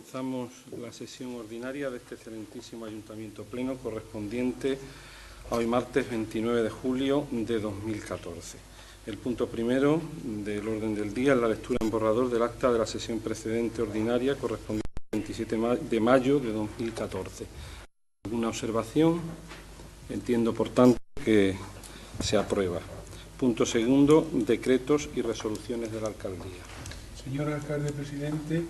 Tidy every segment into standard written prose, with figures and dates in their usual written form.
Comenzamos la sesión ordinaria de este excelentísimo Ayuntamiento Pleno correspondiente a hoy martes 29 de julio de 2014. El punto primero del orden del día es la lectura en borrador del acta de la sesión precedente ordinaria correspondiente al 27 de mayo de 2014. ¿Alguna observación? Entiendo, por tanto, que se aprueba. Punto segundo, decretos y resoluciones de la alcaldía. Señor alcalde presidente,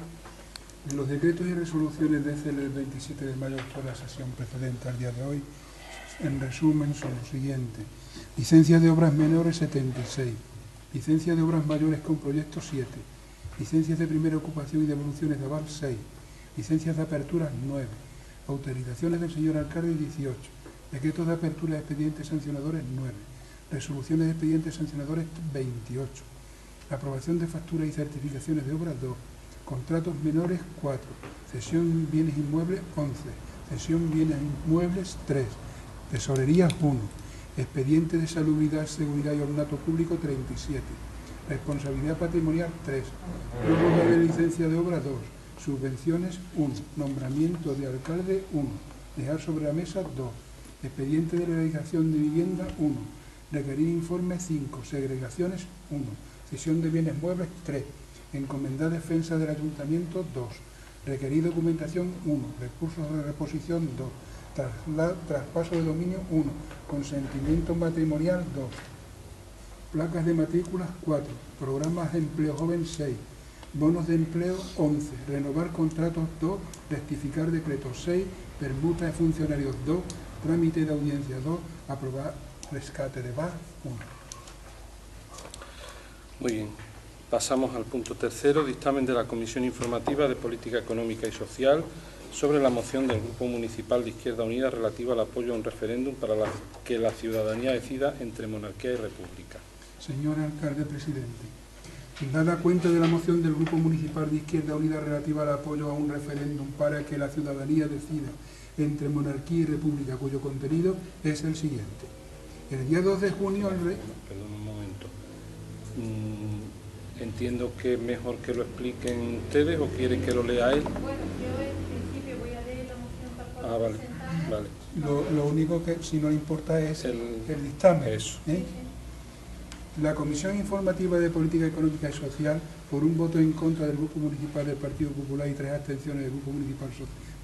los decretos y resoluciones desde el 27 de mayo hasta la sesión precedente al día de hoy, en resumen, son los siguientes. Licencias de obras menores 76, licencias de obras mayores con proyectos 7, licencias de primera ocupación y devoluciones de aval 6, licencias de apertura 9, autorizaciones del señor alcalde 18, decretos de apertura de expedientes sancionadores 9, resoluciones de expedientes sancionadores 28, aprobación de facturas y certificaciones de obras 2, contratos menores 4, cesión bienes inmuebles 11, cesión bienes inmuebles 3, tesorería 1, expediente de salubridad, seguridad y ornato público 37, responsabilidad patrimonial 3, prórroga de licencia de obra 2, subvenciones 1, nombramiento de alcalde 1, dejar sobre la mesa 2, expediente de legalización de vivienda 1, requerir informe 5, segregaciones 1, cesión de bienes muebles 3, encomendar defensa del ayuntamiento 2, requerir documentación 1, recursos de reposición 2, traspaso de dominio 1, consentimiento matrimonial 2, placas de matrículas 4, programas de empleo joven 6, bonos de empleo 11, renovar contratos 2, rectificar decretos 6, permuta de funcionarios 2, trámite de audiencia 2, aprobar rescate de VAR 1. Muy bien. Pasamos al punto tercero, dictamen de la Comisión Informativa de Política Económica y Social sobre la moción del Grupo Municipal de Izquierda Unida relativa al apoyo a un referéndum para que la ciudadanía decida entre monarquía y república. Señor alcalde presidente, dada cuenta de la moción del Grupo Municipal de Izquierda Unida relativa al apoyo a un referéndum para que la ciudadanía decida entre monarquía y república, cuyo contenido es el siguiente. El día 2 de junio... Perdón un momento. Entiendo que es mejor que lo expliquen ustedes o quieren que lo lea él. Bueno, yo en principio voy a leer la moción tal cual Vale, presentada. vale. Lo único que, si no le importa, es el dictamen. Eso. La Comisión Informativa de Política Económica y Social, por un voto en contra del Grupo Municipal del Partido Popular y 3 abstenciones del Grupo Municipal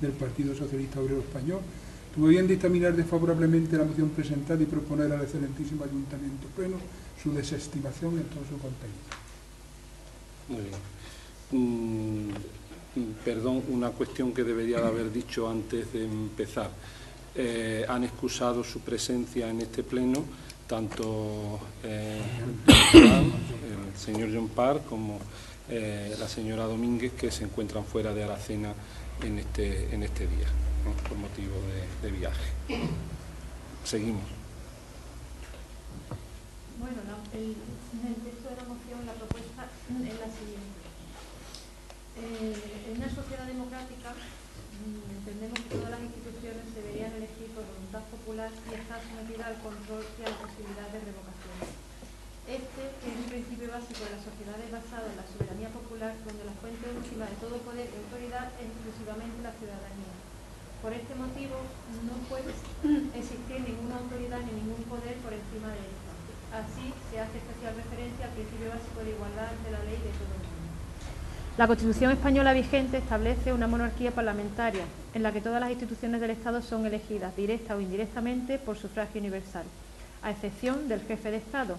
del Partido Socialista Obrero Español, tuvo bien dictaminar desfavorablemente la moción presentada y proponer al excelentísimo Ayuntamiento Pleno su desestimación en todo su contenido. Muy bien. Perdón, una cuestión que debería de haber dicho antes de empezar. Han excusado su presencia en este pleno tanto el señor John Parr como la señora Domínguez, que se encuentran fuera de Aracena en este día, ¿no? Por motivo de viaje. Seguimos. Bueno, en el texto de la moción la propuesta es la siguiente. En una sociedad democrática entendemos que todas las instituciones deberían elegir por voluntad popular y estar sometidas al control y a la posibilidad de revocación. Este es un principio básico de las sociedades basado en la soberanía popular, donde la fuente última de todo poder y autoridad es exclusivamente la ciudadanía. Por este motivo no puede existir ninguna autoridad ni ningún poder por encima de esta. Así se hace especial referencia al principio básico de igualdad ante la ley de todo el mundo. La Constitución española vigente establece una monarquía parlamentaria, en la que todas las instituciones del Estado son elegidas, directa o indirectamente, por sufragio universal, a excepción del jefe de Estado,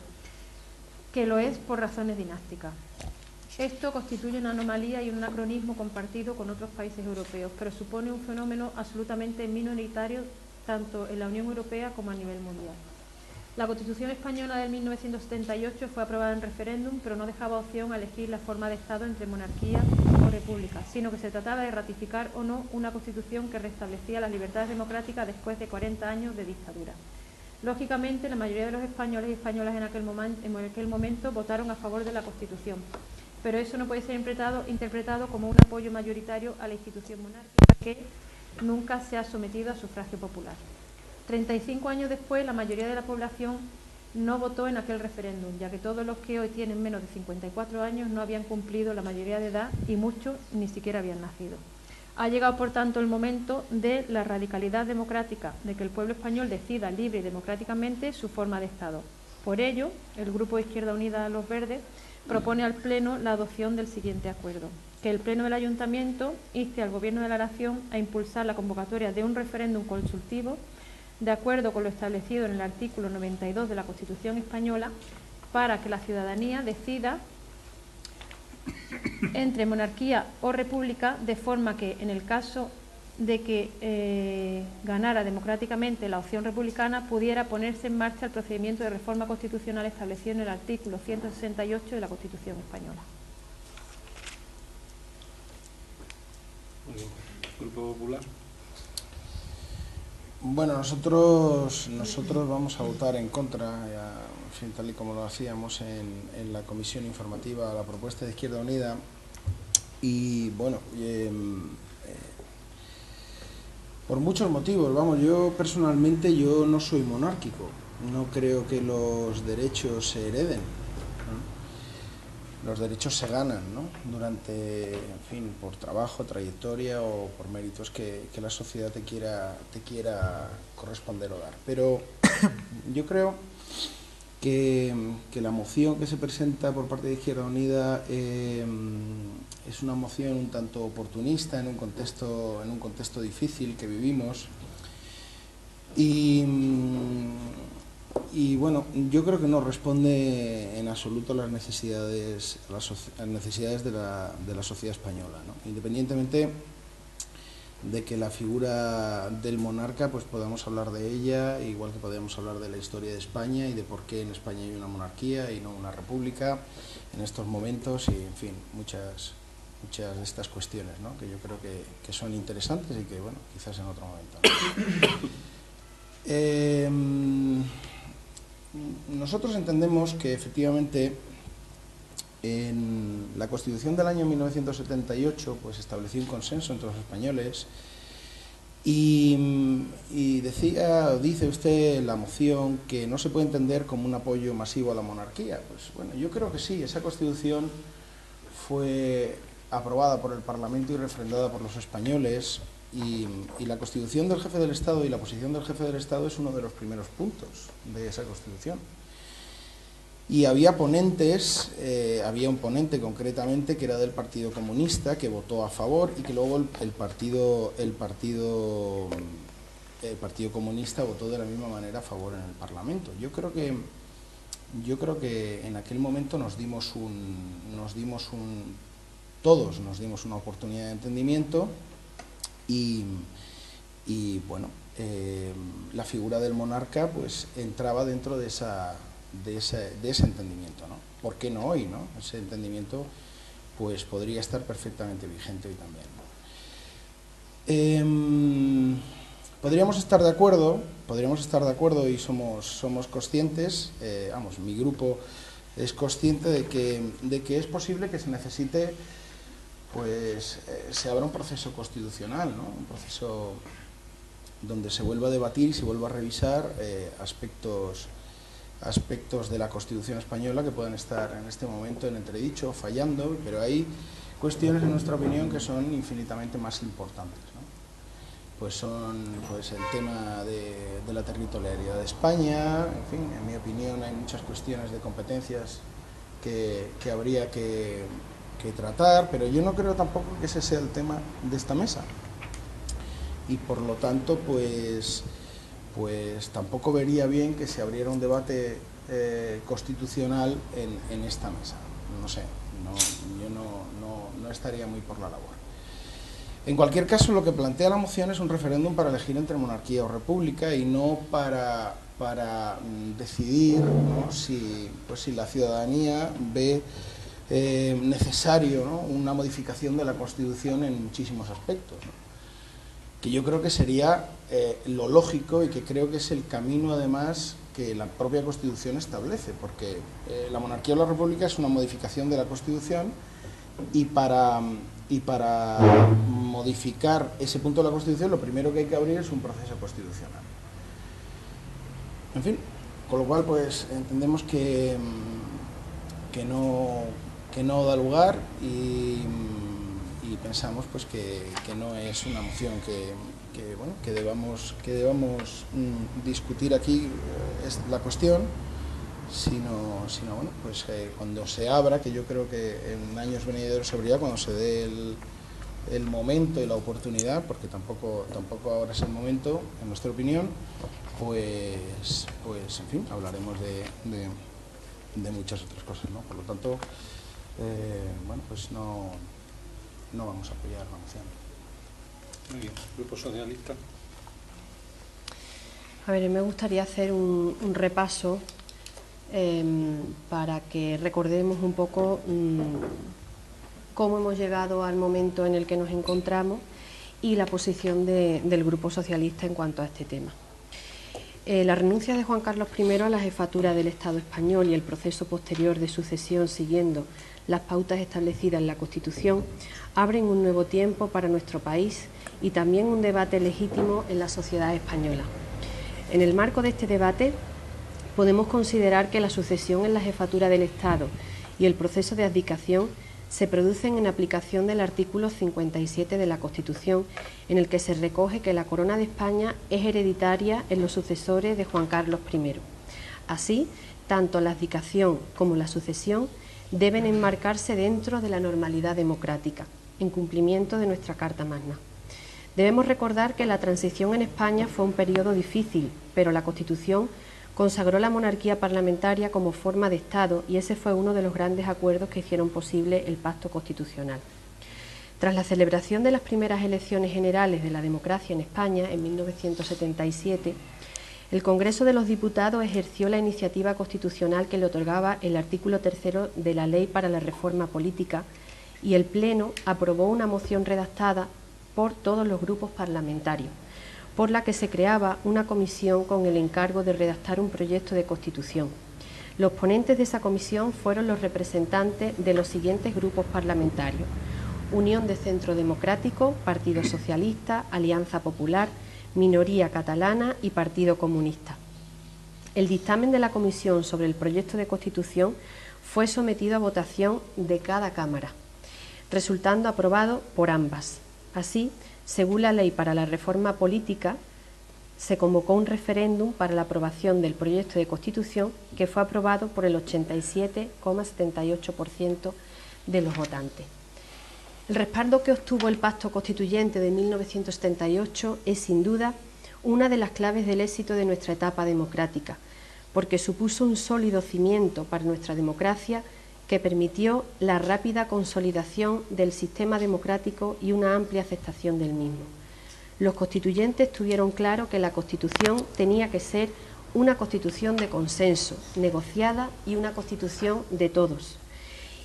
que lo es por razones dinásticas. Esto constituye una anomalía y un anacronismo compartido con otros países europeos, pero supone un fenómeno absolutamente minoritario tanto en la Unión Europea como a nivel mundial. La Constitución española de 1978 fue aprobada en referéndum, pero no dejaba opción a elegir la forma de Estado entre monarquía o república, sino que se trataba de ratificar o no una Constitución que restablecía las libertades democráticas después de 40 años de dictadura. Lógicamente, la mayoría de los españoles y españolas en aquel momento votaron a favor de la Constitución, pero eso no puede ser interpretado como un apoyo mayoritario a la institución monárquica, que nunca se ha sometido a sufragio popular. 35 años después, la mayoría de la población no votó en aquel referéndum, ya que todos los que hoy tienen menos de 54 años no habían cumplido la mayoría de edad y muchos ni siquiera habían nacido. Ha llegado, por tanto, el momento de la radicalidad democrática, de que el pueblo español decida libre y democráticamente su forma de Estado. Por ello, el Grupo de Izquierda Unida Los Verdes propone al Pleno la adopción del siguiente acuerdo: que el Pleno del Ayuntamiento inste al Gobierno de la Nación a impulsar la convocatoria de un referéndum consultivo, de acuerdo con lo establecido en el artículo 92 de la Constitución española, para que la ciudadanía decida entre monarquía o república, de forma que, en el caso de que ganara democráticamente la opción republicana, pudiera ponerse en marcha el procedimiento de reforma constitucional establecido en el artículo 168 de la Constitución española. Grupo Popular. Bueno, nosotros vamos a votar en contra, en fin, tal y como lo hacíamos en la comisión informativa a la propuesta de Izquierda Unida. Y bueno, por muchos motivos. Vamos, yo personalmente no soy monárquico, no creo que los derechos se hereden, ¿no? Los derechos se ganan, ¿no? Durante, en fin, por trabajo, trayectoria o por méritos que la sociedad te quiera corresponder o dar. Pero yo creo que la moción que se presenta por parte de Izquierda Unida es una moción un tanto oportunista en un contexto difícil que vivimos, y bueno, yo creo que no responde en absoluto a las necesidades de la sociedad española, ¿no? Independientemente de que la figura del monarca, pues podamos hablar de ella, igual que podemos hablar de la historia de España y de por qué en España hay una monarquía y no una república en estos momentos, y en fin, muchas de estas cuestiones, ¿no? Que yo creo que son interesantes y que, bueno, quizás en otro momento. Nosotros entendemos que efectivamente en la Constitución del año 1978 pues estableció un consenso entre los españoles y dice usted en la moción que no se puede entender como un apoyo masivo a la monarquía. Pues bueno, yo creo que sí. Esa Constitución fue aprobada por el Parlamento y refrendada por los españoles, y la Constitución del Jefe del Estado y la posición del Jefe del Estado es uno de los primeros puntos de esa Constitución. Y había ponentes, había un ponente concretamente que era del Partido Comunista, que votó a favor, y que luego el Partido Comunista votó de la misma manera a favor en el Parlamento. Yo creo que en aquel momento todos nos dimos una oportunidad de entendimiento, y bueno, la figura del monarca pues entraba dentro de ese entendimiento, ¿no? ¿Por qué no hoy, no? Ese entendimiento pues podría estar perfectamente vigente hoy también. Podríamos estar de acuerdo y somos conscientes, mi grupo es consciente de que es posible que se necesite, pues se abra un proceso constitucional, ¿no? Un proceso donde se vuelva a debatir y se vuelva a revisar aspectos de la Constitución española que puedan estar en este momento en entredicho, fallando, pero hay cuestiones, en nuestra opinión, que son infinitamente más importantes, ¿no? Pues son el tema de la territorialidad de España. En fin, en mi opinión hay muchas cuestiones de competencias que habría que tratar, pero yo no creo tampoco que ese sea el tema de esta mesa, y por lo tanto pues tampoco vería bien que se abriera un debate constitucional en esta mesa. No sé, yo no estaría muy por la labor. En cualquier caso, lo que plantea la moción es un referéndum para elegir entre monarquía o república, y no para decidir, ¿no? si la ciudadanía ve necesario, ¿no? Una modificación de la Constitución en muchísimos aspectos, ¿no? Que yo creo que sería lo lógico, y que creo que es el camino, además, que la propia Constitución establece, porque la monarquía o la república es una modificación de la Constitución, y para modificar ese punto de la Constitución lo primero que hay que abrir es un proceso constitucional. En fin, con lo cual pues entendemos que no da lugar, y y pensamos pues que no es una moción que debamos discutir aquí es la cuestión, sino bueno, pues cuando se abra, que yo creo que en años venideros se abrirá, cuando se dé el momento y la oportunidad, porque tampoco ahora es el momento, en nuestra opinión, pues en fin, hablaremos de muchas otras cosas, ¿no? Por lo tanto, bueno, pues no vamos a apoyar la moción. Muy bien. Grupo Socialista. A ver, me gustaría hacer un repaso para que recordemos un poco cómo hemos llegado al momento en el que nos encontramos y la posición del Grupo Socialista en cuanto a este tema. La renuncia de Juan Carlos I a la jefatura del Estado español y el proceso posterior de sucesión siguiendo las pautas establecidas en la Constitución abren un nuevo tiempo para nuestro país y también un debate legítimo en la sociedad española. En el marco de este debate podemos considerar que la sucesión en la jefatura del Estado y el proceso de abdicación se producen en aplicación del artículo 57 de la Constitución, en el que se recoge que la corona de España es hereditaria en los sucesores de Juan Carlos I. Así, tanto la abdicación como la sucesión deben enmarcarse dentro de la normalidad democrática, en cumplimiento de nuestra Carta Magna. Debemos recordar que la transición en España fue un periodo difícil, pero la Constitución consagró la monarquía parlamentaria como forma de Estado y ese fue uno de los grandes acuerdos que hicieron posible el Pacto Constitucional. Tras la celebración de las primeras elecciones generales de la democracia en España en 1977, el Congreso de los Diputados ejerció la iniciativa constitucional que le otorgaba el artículo 3 de la Ley para la Reforma Política y el Pleno aprobó una moción redactada por todos los grupos parlamentarios, por la que se creaba una comisión con el encargo de redactar un proyecto de Constitución. Los ponentes de esa comisión fueron los representantes de los siguientes grupos parlamentarios: Unión de Centro Democrático, Partido Socialista, Alianza Popular, Minoría Catalana y Partido Comunista. El dictamen de la comisión sobre el proyecto de Constitución fue sometido a votación de cada Cámara, resultando aprobado por ambas. Así, según la Ley para la Reforma Política, se convocó un referéndum para la aprobación del proyecto de Constitución que fue aprobado por el 87,78% de los votantes. El respaldo que obtuvo el Pacto Constituyente de 1978 es, sin duda, una de las claves del éxito de nuestra etapa democrática, porque supuso un sólido cimiento para nuestra democracia que permitió la rápida consolidación del sistema democrático y una amplia aceptación del mismo. Los constituyentes tuvieron claro que la Constitución tenía que ser una Constitución de consenso, negociada y una Constitución de todos.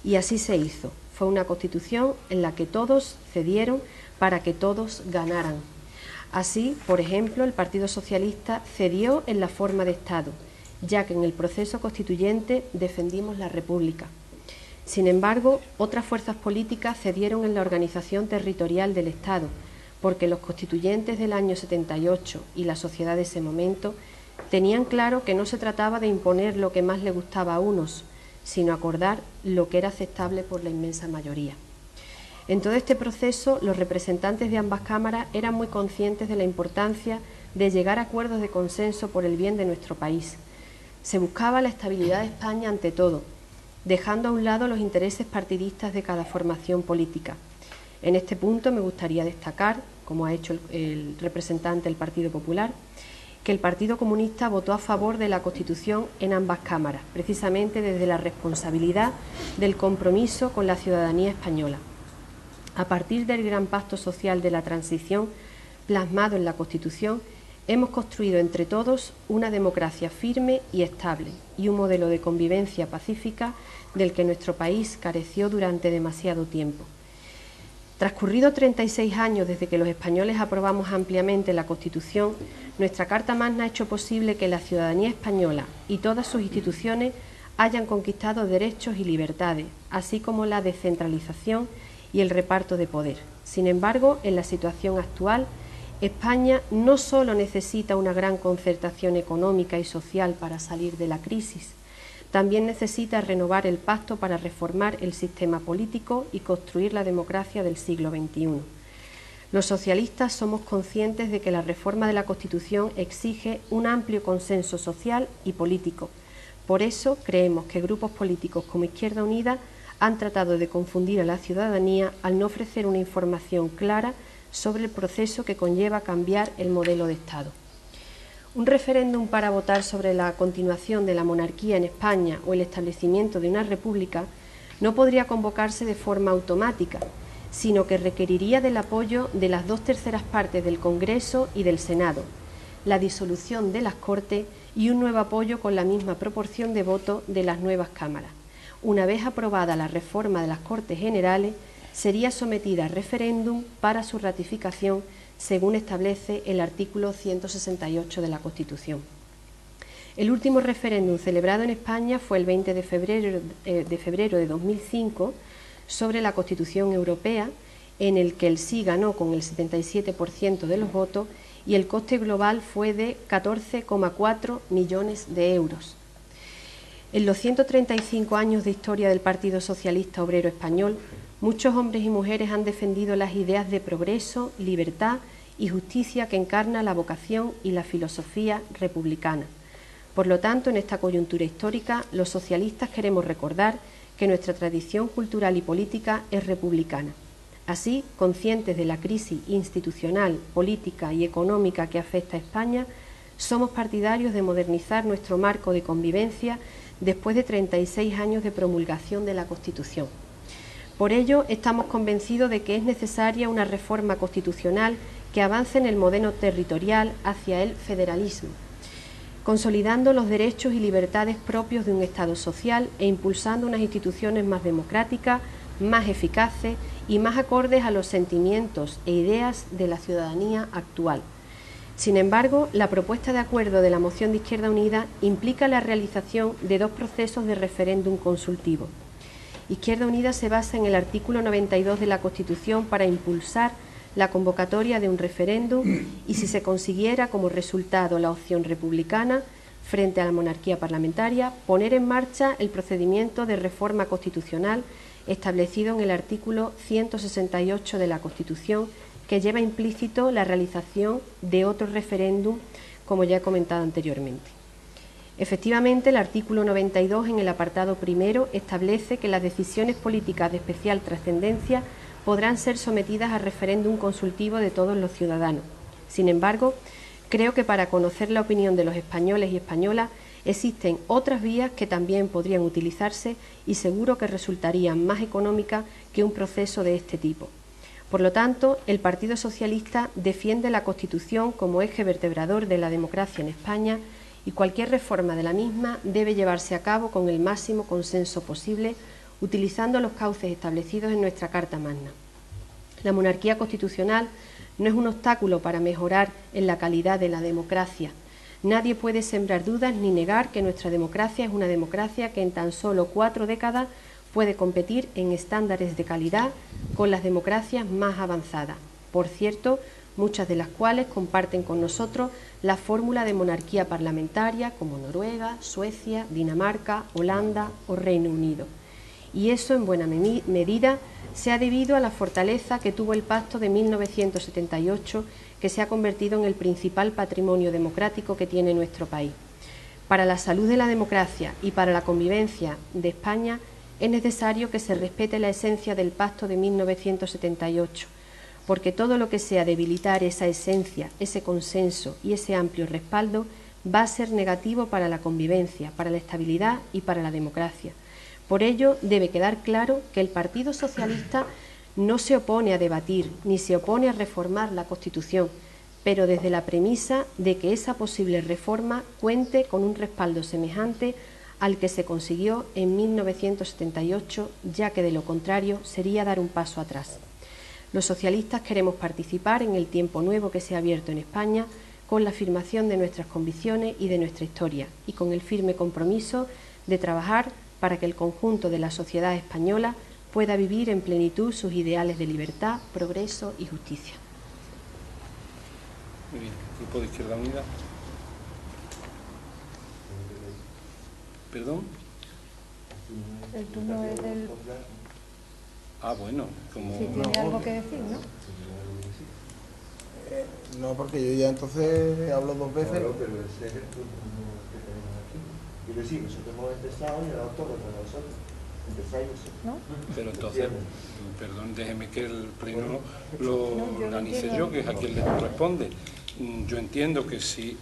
Y así se hizo. Fue una Constitución en la que todos cedieron para que todos ganaran. Así, por ejemplo, el Partido Socialista cedió en la forma de Estado, ya que en el proceso constituyente defendimos la República. Sin embargo, otras fuerzas políticas cedieron en la organización territorial del Estado, porque los constituyentes del año 78 y la sociedad de ese momento tenían claro que no se trataba de imponer lo que más le gustaba a unos, sino acordar lo que era aceptable por la inmensa mayoría. En todo este proceso, los representantes de ambas cámaras eran muy conscientes de la importancia de llegar a acuerdos de consenso por el bien de nuestro país. Se buscaba la estabilidad de España ante todo, dejando a un lado los intereses partidistas de cada formación política. En este punto me gustaría destacar, como ha hecho el representante del Partido Popular, que el Partido Comunista votó a favor de la Constitución en ambas cámaras, precisamente desde la responsabilidad del compromiso con la ciudadanía española. A partir del gran pacto social de la transición plasmado en la Constitución, hemos construido entre todos una democracia firme y estable y un modelo de convivencia pacífica del que nuestro país careció durante demasiado tiempo. Transcurridos 36 años desde que los españoles aprobamos ampliamente la Constitución, nuestra Carta Magna ha hecho posible que la ciudadanía española y todas sus instituciones hayan conquistado derechos y libertades, así como la descentralización y el reparto de poder. Sin embargo, en la situación actual, España no solo necesita una gran concertación económica y social para salir de la crisis, también necesita renovar el pacto para reformar el sistema político y construir la democracia del siglo XXI. Los socialistas somos conscientes de que la reforma de la Constitución exige un amplio consenso social y político. Por eso creemos que grupos políticos como Izquierda Unida han tratado de confundir a la ciudadanía al no ofrecer una información clara sobre el proceso que conlleva cambiar el modelo de Estado. Un referéndum para votar sobre la continuación de la monarquía en España o el establecimiento de una república no podría convocarse de forma automática, sino que requeriría del apoyo de las 2/3 partes del Congreso y del Senado, la disolución de las Cortes y un nuevo apoyo con la misma proporción de votos de las nuevas cámaras. Una vez aprobada la reforma de las Cortes Generales, sería sometida a referéndum para su ratificación, según establece el artículo 168 de la Constitución. El último referéndum celebrado en España fue el 20 de febrero de 2005 sobre la Constitución Europea, en el que el sí ganó con el 77% de los votos y el coste global fue de 14,4 millones de euros. En los 135 años de historia del Partido Socialista Obrero Español, muchos hombres y mujeres han defendido las ideas de progreso, libertad y justicia que encarna la vocación y la filosofía republicana. Por lo tanto, en esta coyuntura histórica, los socialistas queremos recordar que nuestra tradición cultural y política es republicana. Así, conscientes de la crisis institucional, política y económica que afecta a España, somos partidarios de modernizar nuestro marco de convivencia después de 36 años de promulgación de la Constitución. Por ello, estamos convencidos de que es necesaria una reforma constitucional que avance en el modelo territorial hacia el federalismo, consolidando los derechos y libertades propios de un Estado social e impulsando unas instituciones más democráticas, más eficaces y más acordes a los sentimientos e ideas de la ciudadanía actual. Sin embargo, la propuesta de acuerdo de la moción de Izquierda Unida implica la realización de 2 procesos de referéndum consultivo. Izquierda Unida se basa en el artículo 92 de la Constitución para impulsar la convocatoria de un referéndum y, si se consiguiera como resultado la opción republicana frente a la monarquía parlamentaria, poner en marcha el procedimiento de reforma constitucional establecido en el artículo 168 de la Constitución, que lleva implícito la realización de otro referéndum, como ya he comentado anteriormente. Efectivamente, el artículo 92, en el apartado primero, establece que las decisiones políticas de especial trascendencia podrán ser sometidas a referéndum consultivo de todos los ciudadanos. Sin embargo, creo que para conocer la opinión de los españoles y españolas existen otras vías que también podrían utilizarse y seguro que resultarían más económicas que un proceso de este tipo. Por lo tanto, el Partido Socialista defiende la Constitución como eje vertebrador de la democracia en España y cualquier reforma de la misma debe llevarse a cabo con el máximo consenso posible, utilizando los cauces establecidos en nuestra Carta Magna. La monarquía constitucional no es un obstáculo para mejorar en la calidad de la democracia. Nadie puede sembrar dudas ni negar que nuestra democracia es una democracia que en tan solo 4 décadas puede competir en estándares de calidad con las democracias más avanzadas. Por cierto, muchas de las cuales comparten con nosotros la fórmula de monarquía parlamentaria, como Noruega, Suecia, Dinamarca, Holanda o Reino Unido. Y eso, en buena medida, se ha debido a la fortaleza que tuvo el Pacto de 1978, que se ha convertido en el principal patrimonio democrático que tiene nuestro país. Para la salud de la democracia y para la convivencia de España es necesario que se respete la esencia del Pacto de 1978, porque todo lo que sea debilitar esa esencia, ese consenso y ese amplio respaldo va a ser negativo para la convivencia, para la estabilidad y para la democracia. Por ello, debe quedar claro que el Partido Socialista no se opone a debatir ni se opone a reformar la Constitución, pero desde la premisa de que esa posible reforma cuente con un respaldo semejante al que se consiguió en 1978, ya que de lo contrario sería dar un paso atrás. Los socialistas queremos participar en el tiempo nuevo que se ha abierto en España con la afirmación de nuestras convicciones y de nuestra historia y con el firme compromiso de trabajar para que el conjunto de la sociedad española pueda vivir en plenitud sus ideales de libertad, progreso y justicia. Muy bien. Grupo de Izquierda Unida. ¿Perdón? El turno es del... Ah, bueno, como... Sí, tiene algo que decir, ¿no? No, porque yo ya entonces hablo dos veces. Claro, pero ese es el turno que tenemos aquí. Quiero decir, nosotros hemos empezado y el autor para nosotros. Empezáis vosotros. ¿No? Pero entonces, perdón, déjeme que el pleno lo No, yo organice entiendo. yo, que es a quien le corresponde. Yo entiendo que si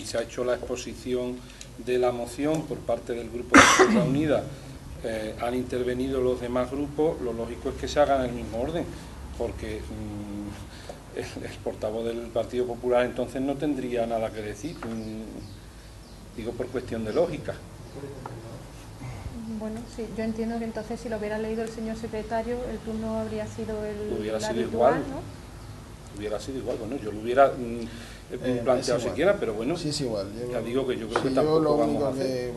se ha hecho la exposición de la moción por parte del Grupo de Izquierda Unida, han intervenido los demás grupos, lo lógico es que se hagan en el mismo orden, porque el portavoz del Partido Popular entonces no tendría nada que decir, digo por cuestión de lógica. Bueno, sí, yo entiendo que entonces si lo hubiera leído el señor secretario, el turno habría sido el Hubiera sido habitual, igual. ¿no? Hubiera sido igual, bueno, yo lo hubiera planteado siquiera, pero bueno, Sí, es igual. ya digo que yo creo sí, que yo tampoco lo vamos único a hacer.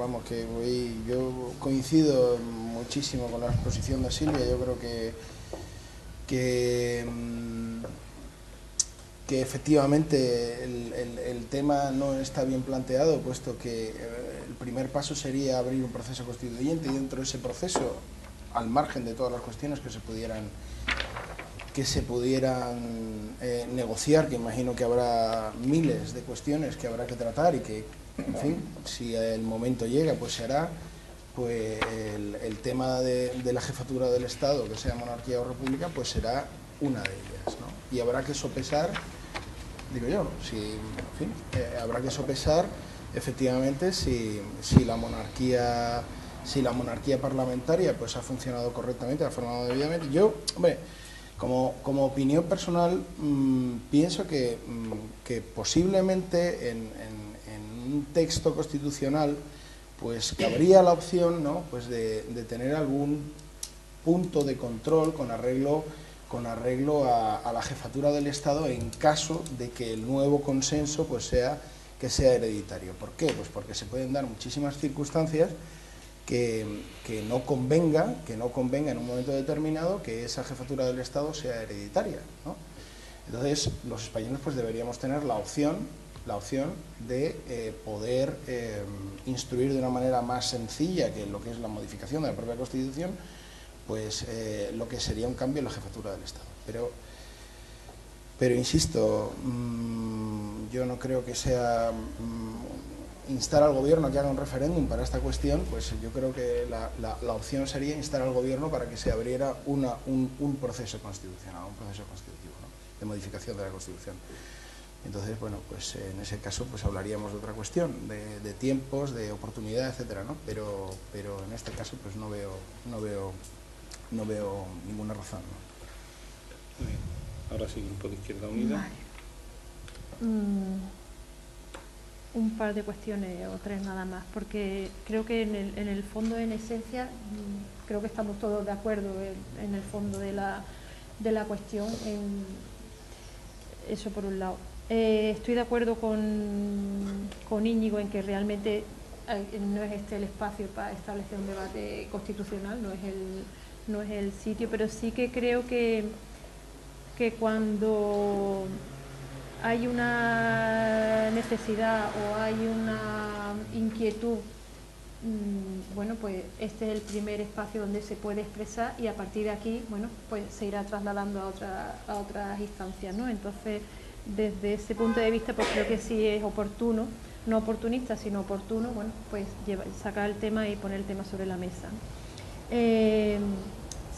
yo coincido muchísimo con la exposición de Silvia. Yo creo que efectivamente el tema no está bien planteado, puesto que el primer paso sería abrir un proceso constituyente y dentro de ese proceso, al margen de todas las cuestiones que se pudieran negociar, que imagino que habrá miles de cuestiones que habrá que tratar y que, en fin, si el momento llega, pues se hará, pues el tema de la jefatura del Estado, que sea monarquía o república, pues será una de ellas, ¿no? Y habrá que sopesar, digo yo, habrá que sopesar efectivamente si la monarquía parlamentaria pues ha funcionado correctamente, ha funcionado debidamente. Yo, hombre, como opinión personal, pienso que posiblemente en un texto constitucional pues cabría la opción, ¿no?, pues de tener algún punto de control con arreglo a la jefatura del Estado en caso de que el nuevo consenso pues sea hereditario. ¿Por qué? Pues porque se pueden dar muchísimas circunstancias que no convenga en un momento determinado que esa jefatura del Estado sea hereditaria, ¿no? Entonces los españoles pues deberíamos tener la opción de poder instruir de una manera más sencilla que lo que es la modificación de la propia Constitución, pues lo que sería un cambio en la jefatura del Estado. Pero insisto, yo no creo que sea instar al Gobierno a que haga un referéndum para esta cuestión. Pues yo creo que la opción sería instar al Gobierno para que se abriera un proceso constitucional, un proceso constitutivo, ¿no?, de modificación de la Constitución. Entonces, bueno, pues en ese caso pues hablaríamos de otra cuestión, de tiempos, de oportunidad, etcétera, ¿no? Pero en este caso pues no veo ninguna razón, ¿no? Muy bien. Ahora sí, Grupo de Izquierda Unida. Vale. Un par de cuestiones o tres nada más, porque creo que en el fondo, en esencia, creo que estamos todos de acuerdo en el fondo de la cuestión, en eso por un lado. Estoy de acuerdo con Íñigo en que realmente no es este el espacio para establecer un debate constitucional, no es el sitio, pero sí que creo que cuando hay una necesidad o hay una inquietud, bueno, pues este es el primer espacio donde se puede expresar y a partir de aquí, bueno, pues se irá trasladando a otras instancias, ¿no? Entonces, desde ese punto de vista, pues creo que sí es oportuno, no oportunista, sino oportuno, bueno, pues sacar el tema y poner el tema sobre la mesa.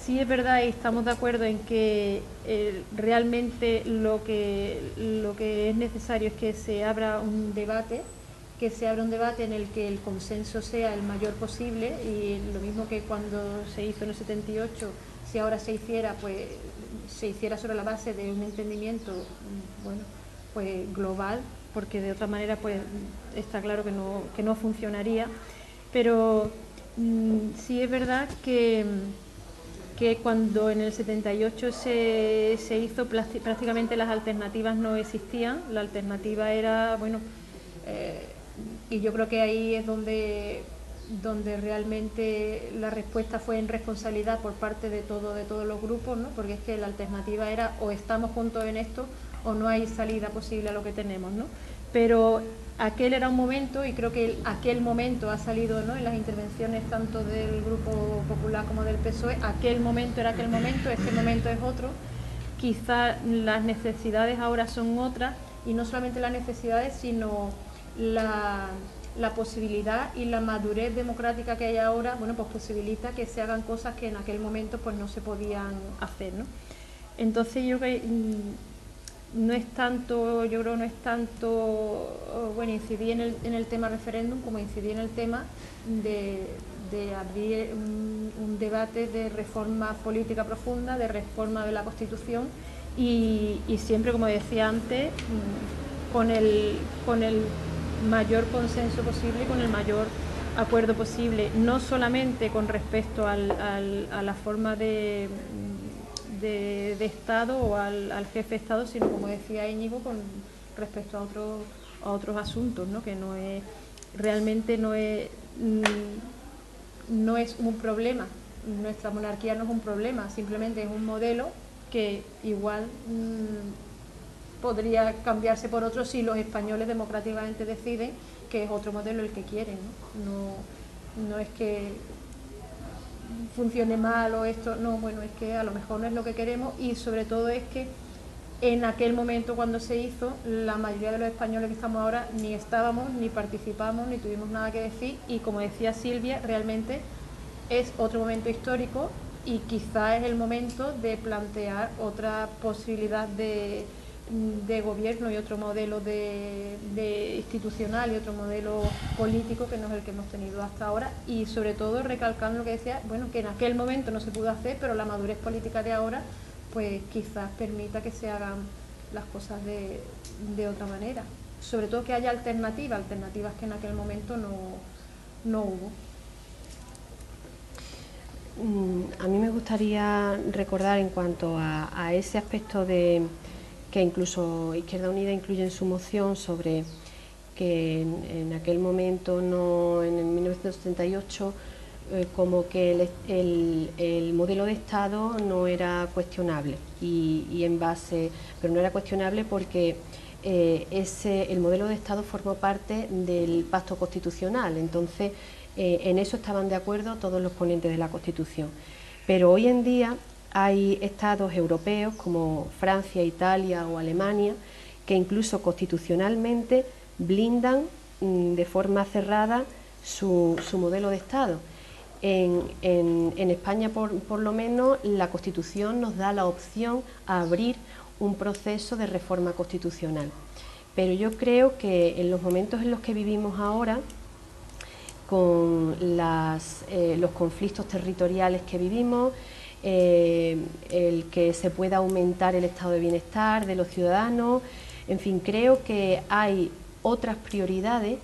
Sí es verdad y estamos de acuerdo en que realmente lo que es necesario es que se abra un debate, en el que el consenso sea el mayor posible, y lo mismo que cuando se hizo en el 78, si ahora se hiciera, pues se hiciera sobre la base de un entendimiento, bueno, pues global, porque de otra manera pues está claro que no funcionaría, pero sí es verdad que cuando en el 78 se hizo, prácticamente las alternativas no existían. La alternativa era, bueno, y yo creo que ahí es donde realmente la respuesta fue en responsabilidad por parte de todos los grupos, ¿no? Porque es que la alternativa era o estamos juntos en esto o no hay salida posible a lo que tenemos, ¿no? pero aquel era un momento, y creo que aquel momento ha salido, ¿no?, en las intervenciones tanto del Grupo Popular como del PSOE, aquel momento era aquel momento, este momento es otro. Quizá las necesidades ahora son otras, y no solamente las necesidades, sino la posibilidad y la madurez democrática que hay ahora, bueno, pues posibilita que se hagan cosas que en aquel momento pues no se podían hacer, ¿no? Entonces yo creo que no es tanto, bueno, incidí en el tema referéndum como incidí en el tema de abrir un debate de reforma política profunda, de reforma de la Constitución, y siempre, como decía antes, con el mayor consenso posible y con el mayor acuerdo posible, no solamente con respecto a la forma de Estado o al jefe de Estado, sino, como decía Íñigo, con respecto a otros asuntos, ¿no?, que realmente no es un problema. Nuestra monarquía no es un problema, simplemente es un modelo que igual podría cambiarse por otro si los españoles democráticamente deciden que es otro modelo el que quieren, ¿no? No es que funcione mal o esto, no, bueno, es que a lo mejor no es lo que queremos, y sobre todo es que en aquel momento, cuando se hizo, la mayoría de los españoles que estamos ahora ni estábamos, ni participamos, ni tuvimos nada que decir, y como decía Silvia, realmente es otro momento histórico y quizá es el momento de plantear otra posibilidad de gobierno y otro modelo de institucional y otro modelo político que no es el que hemos tenido hasta ahora, y sobre todo recalcando lo que decía, bueno, que en aquel momento no se pudo hacer, pero la madurez política de ahora pues quizás permita que se hagan las cosas de otra manera, sobre todo que haya alternativas que en aquel momento no hubo. A mí me gustaría recordar, en cuanto a ese aspecto que incluso Izquierda Unida incluye en su moción, sobre que en aquel momento, en el 1978, como que el modelo de Estado no era cuestionable, pero no era cuestionable porque el modelo de Estado formó parte del Pacto Constitucional. Entonces, en eso estaban de acuerdo todos los ponentes de la Constitución. Pero hoy en día hay estados europeos como Francia, Italia o Alemania que incluso constitucionalmente blindan de forma cerrada su modelo de Estado. En España, por lo menos, la Constitución nos da la opción a abrir un proceso de reforma constitucional. Pero yo creo que en los momentos en los que vivimos ahora, con los conflictos territoriales que vivimos, el que se pueda aumentar el estado de bienestar de los ciudadanos, en fin, creo que hay otras prioridades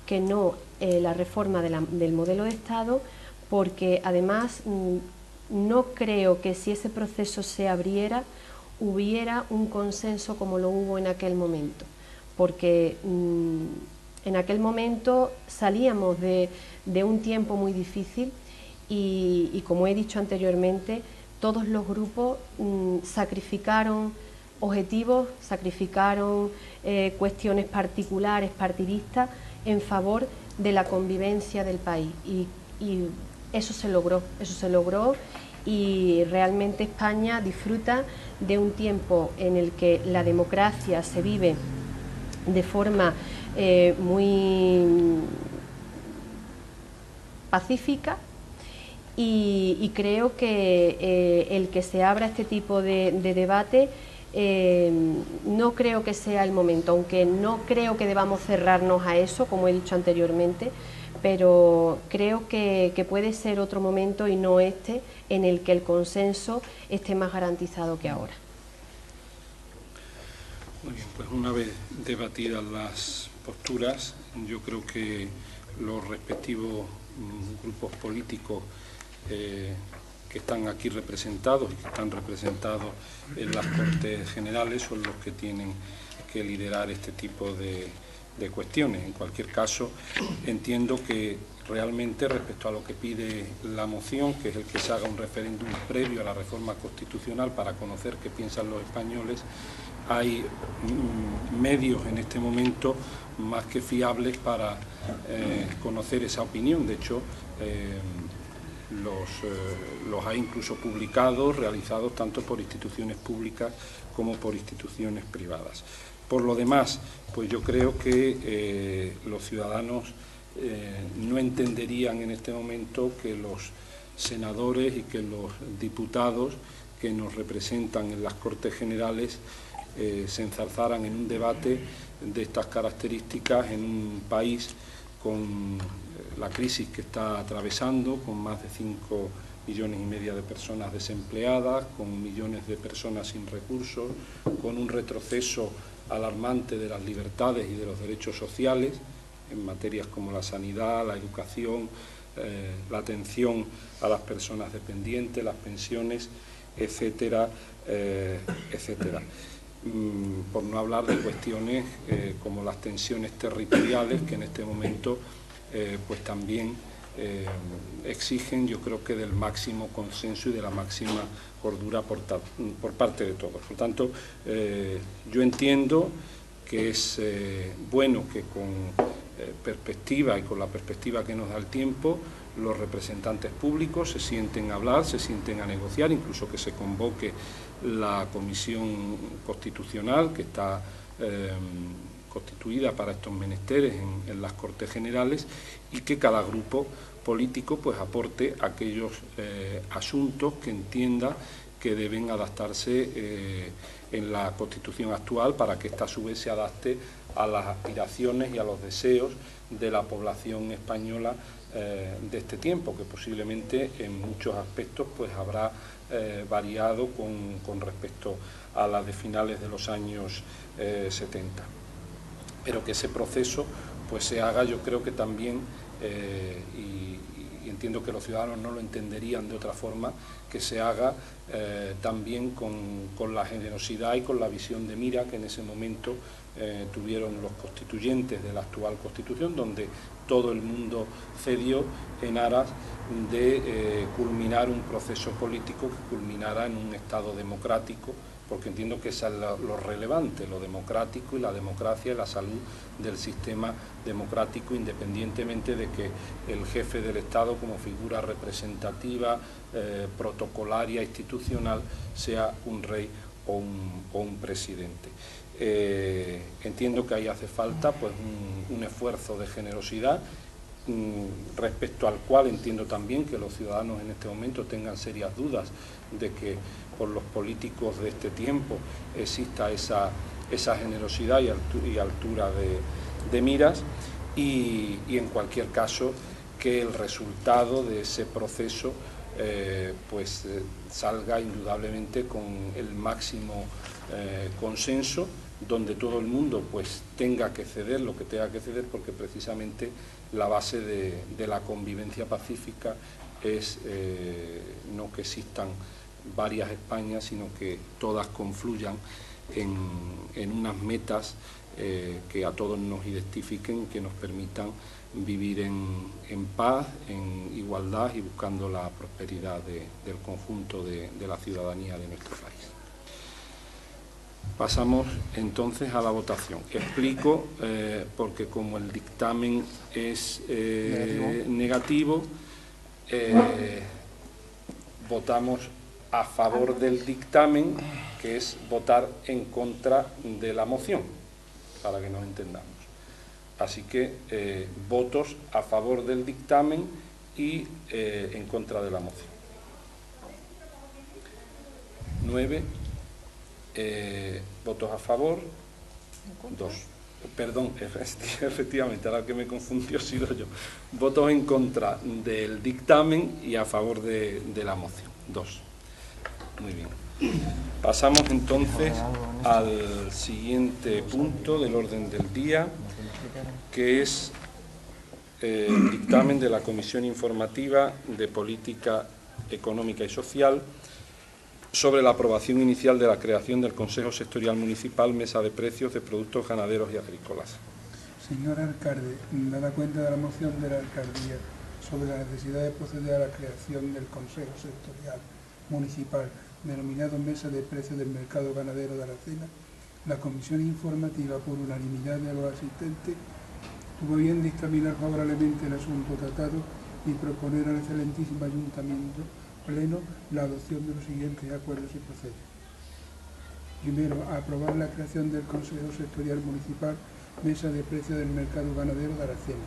que no la reforma del modelo de Estado, porque además no creo que si ese proceso se abriera hubiera un consenso como lo hubo en aquel momento, porque en aquel momento salíamos de un tiempo muy difícil y como he dicho anteriormente, todos los grupos sacrificaron objetivos, sacrificaron cuestiones particulares, partidistas, en favor de la convivencia del país, y eso se logró, y realmente España disfruta de un tiempo en el que la democracia se vive de forma muy pacífica, y creo que el que se abra este tipo de debate, no creo que sea el momento, aunque no creo que debamos cerrarnos a eso, como he dicho anteriormente, pero creo que puede ser otro momento y no este, en el que el consenso esté más garantizado que ahora. Muy bien, pues una vez debatidas las posturas, yo creo que los respectivos grupos políticos que están aquí representados y que están representados en las Cortes Generales son los que tienen que liderar este tipo de cuestiones. En cualquier caso, entiendo que realmente, respecto a lo que pide la moción, que es el que se haga un referéndum previo a la reforma constitucional para conocer qué piensan los españoles, hay medios en este momento más que fiables para conocer esa opinión. De hecho, los hay incluso publicados, realizados tanto por instituciones públicas como por instituciones privadas. Por lo demás, pues yo creo que los ciudadanos no entenderían en este momento que los senadores y que los diputados que nos representan en las Cortes Generales se enzarzaran en un debate de estas características en un país con la crisis que está atravesando, con más de 5,5 millones de personas desempleadas, con millones de personas sin recursos, con un retroceso alarmante de las libertades y de los derechos sociales en materias como la sanidad, la educación, la atención a las personas dependientes, las pensiones, etcétera, etcétera. Por no hablar de cuestiones como las tensiones territoriales que en este momento pues también exigen, yo creo que del máximo consenso y de la máxima cordura por parte de todos. Por tanto, yo entiendo que es bueno que con perspectiva y con la perspectiva que nos da el tiempo, los representantes públicos se sienten a hablar, se sienten a negociar, incluso que se convoque la Comisión Constitucional que está constituida para estos menesteres en las Cortes Generales, y que cada grupo político pues aporte aquellos asuntos que entienda que deben adaptarse en la Constitución actual para que esta a su vez se adapte a las aspiraciones y a los deseos de la población española de este tiempo, que posiblemente en muchos aspectos pues habrá variado con respecto a las de finales de los años 70. Pero que ese proceso pues se haga, yo creo que también, y entiendo que los ciudadanos no lo entenderían de otra forma, que se haga también con la generosidad y con la visión de mira que en ese momento tuvieron los constituyentes de la actual Constitución, donde todo el mundo cedió en aras de culminar un proceso político que culminara en un Estado democrático, porque entiendo que eso es lo relevante, lo democrático y la democracia y la salud del sistema democrático, independientemente de que el jefe del Estado, como figura representativa, protocolaria, institucional, sea un rey o un presidente. Entiendo que ahí hace falta pues un esfuerzo de generosidad, respecto al cual entiendo también que los ciudadanos en este momento tengan serias dudas de que por los políticos de este tiempo exista esa generosidad y altura de miras, y en cualquier caso que el resultado de ese proceso salga indudablemente con el máximo consenso, donde todo el mundo pues tenga que ceder lo que tenga que ceder, porque precisamente la base de la convivencia pacífica es no que existan varias Españas, sino que todas confluyan en unas metas que a todos nos identifiquen, que nos permitan vivir en paz, en igualdad y buscando la prosperidad del conjunto de la ciudadanía de nuestro país. Pasamos entonces a la votación. Explico, porque como el dictamen es negativo, votamos a favor del dictamen, que es votar en contra de la moción, para que nos entendamos. Así que votos a favor del dictamen y en contra de la moción. 9. Votos a favor, 2. Perdón, efectivamente, ahora que me confundió he sido yo. Votos en contra del dictamen y a favor de la moción, 2. Muy bien. Pasamos entonces al siguiente punto del orden del día, que es el dictamen de la Comisión Informativa de Política Económica y Social sobre la aprobación inicial de la creación del Consejo Sectorial Municipal Mesa de Precios de Productos Ganaderos y Agrícolas. Señor alcalde, dada cuenta de la moción de la alcaldía sobre la necesidad de proceder a la creación del Consejo Sectorial Municipal denominado Mesa de Precios del Mercado Ganadero de Aracena, La comisión informativa, por unanimidad de los asistentes, tuvo bien dictaminar favorablemente el asunto tratado y proponer al excelentísimo Ayuntamiento Pleno la adopción de los siguientes acuerdos y procederes. Primero, aprobar la creación del Consejo Sectorial Municipal, Mesa de Precios del Mercado Ganadero de Aracena,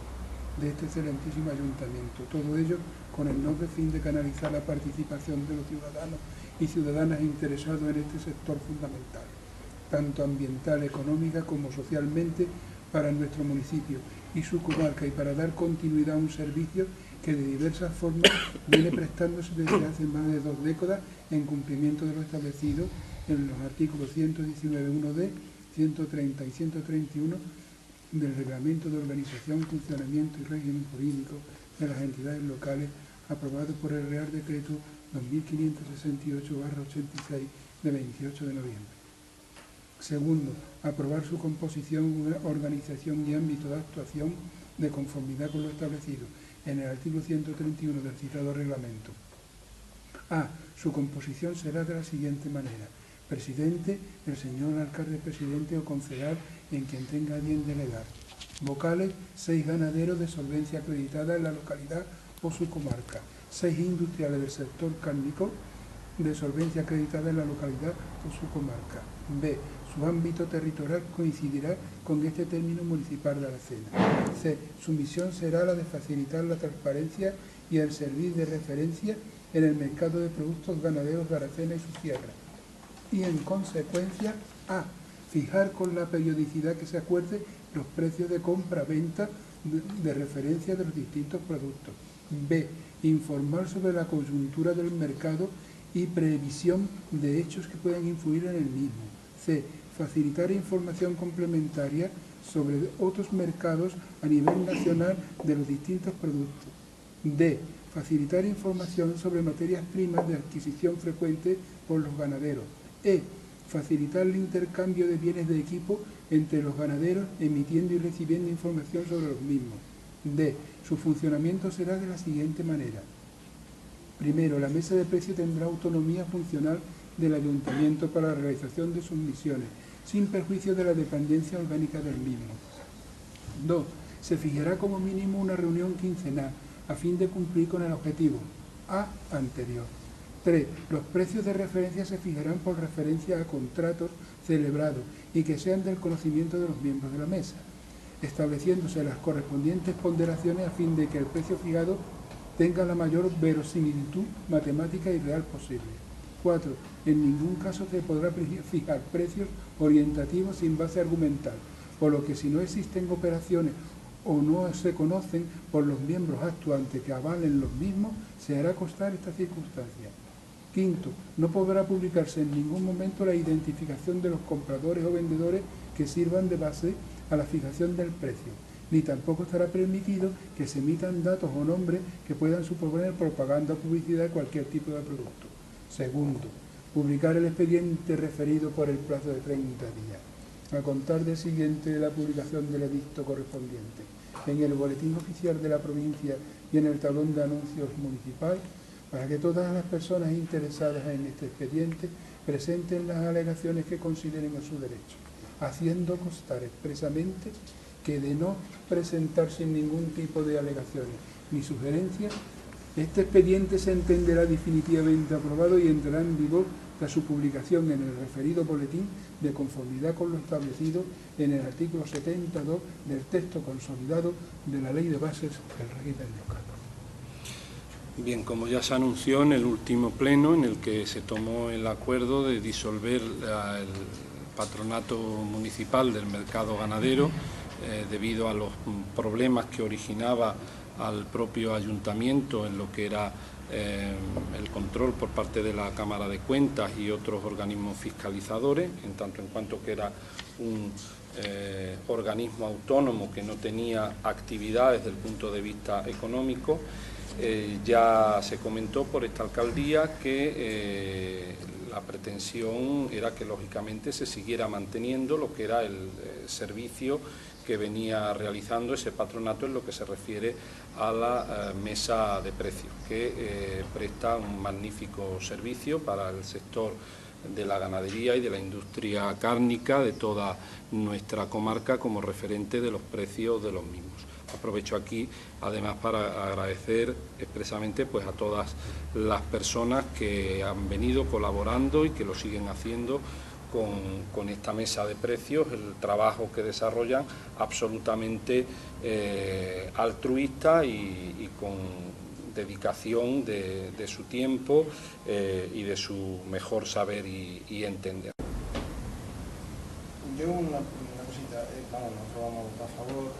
de este excelentísimo Ayuntamiento. Todo ello con el noble fin de canalizar la participación de los ciudadanos y ciudadanas interesados en este sector fundamental, tanto ambiental, económica como socialmente, para nuestro municipio y su comarca, y para dar continuidad a un servicio que de diversas formas viene prestándose desde hace más de 2 décadas en cumplimiento de lo establecido en los artículos 119.1d, 130 y 131 del Reglamento de Organización, Funcionamiento y Régimen Jurídico de las Entidades Locales, aprobado por el Real Decreto 2568/86 de 28 de noviembre. Segundo, aprobar su composición, organización y ámbito de actuación de conformidad con lo establecido en el artículo 131 del citado reglamento. A. Su composición será de la siguiente manera: presidente, el señor alcalde presidente o concejal en quien tenga bien delegar. Vocales, 6 ganaderos de solvencia acreditada en la localidad o su comarca. 6 industriales del sector cárnico de solvencia acreditada en la localidad o su comarca. B. Su ámbito territorial coincidirá con este término municipal de Aracena. C. Su misión será la de facilitar la transparencia y el servir de referencia en el mercado de productos ganaderos de Aracena y su sierra. Y en consecuencia, A. Fijar con la periodicidad que se acuerde los precios de compra-venta de referencia de los distintos productos. B. Informar sobre la coyuntura del mercado y previsión de hechos que puedan influir en el mismo. C. Facilitar información complementaria sobre otros mercados a nivel nacional de los distintos productos. D. Facilitar información sobre materias primas de adquisición frecuente por los ganaderos. E. Facilitar el intercambio de bienes de equipo entre los ganaderos, emitiendo y recibiendo información sobre los mismos. D. Su funcionamiento será de la siguiente manera. Primero, la mesa de precios tendrá autonomía funcional del Ayuntamiento para la realización de sus misiones, sin perjuicio de la dependencia orgánica del mismo. 2. Se fijará como mínimo una reunión quincenal, a fin de cumplir con el objetivo A anterior. 3. Los precios de referencia se fijarán por referencia a contratos celebrados y que sean del conocimiento de los miembros de la mesa, estableciéndose las correspondientes ponderaciones a fin de que el precio fijado tenga la mayor verosimilitud matemática y real posible. 4. En ningún caso se podrá fijar precios orientativos sin base argumental, por lo que si no existen operaciones o no se conocen por los miembros actuantes que avalen los mismos, se hará constar esta circunstancia. 5. No podrá publicarse en ningún momento la identificación de los compradores o vendedores que sirvan de base a la fijación del precio, ni tampoco estará permitido que se emitan datos o nombres que puedan suponer propaganda o publicidad de cualquier tipo de producto. Segundo, publicar el expediente referido por el plazo de 30 días, a contar del siguiente de la publicación del edicto correspondiente, en el boletín oficial de la provincia y en el tablón de anuncios municipal, para que todas las personas interesadas en este expediente presenten las alegaciones que consideren a su derecho, haciendo constar expresamente que de no presentar sin ningún tipo de alegaciones ni sugerencias, este expediente se entenderá definitivamente aprobado y entrará en vigor tras su publicación en el referido boletín de conformidad con lo establecido en el artículo 72 del texto consolidado de la Ley de Bases del Régimen Local. Bien, como ya se anunció en el último pleno en el que se tomó el acuerdo de disolver el patronato municipal del mercado ganadero debido a los problemas que originaba al propio ayuntamiento en lo que era el control por parte de la Cámara de Cuentas y otros organismos fiscalizadores, en tanto en cuanto que era un organismo autónomo que no tenía actividad desde el punto de vista económico. Ya se comentó por esta alcaldía que la pretensión era que lógicamente se siguiera manteniendo lo que era el servicio que venía realizando ese patronato en lo que se refiere a la mesa de precios, que presta un magnífico servicio para el sector de la ganadería y de la industria cárnica de toda nuestra comarca como referente de los precios de los mismos. Aprovecho aquí, además, para agradecer expresamente pues, a todas las personas que han venido colaborando y que lo siguen haciendo con esta mesa de precios, el trabajo que desarrollan absolutamente altruista y con dedicación de su tiempo y de su mejor saber y entender. Yo una cosita, nosotros vamos a votar a favor,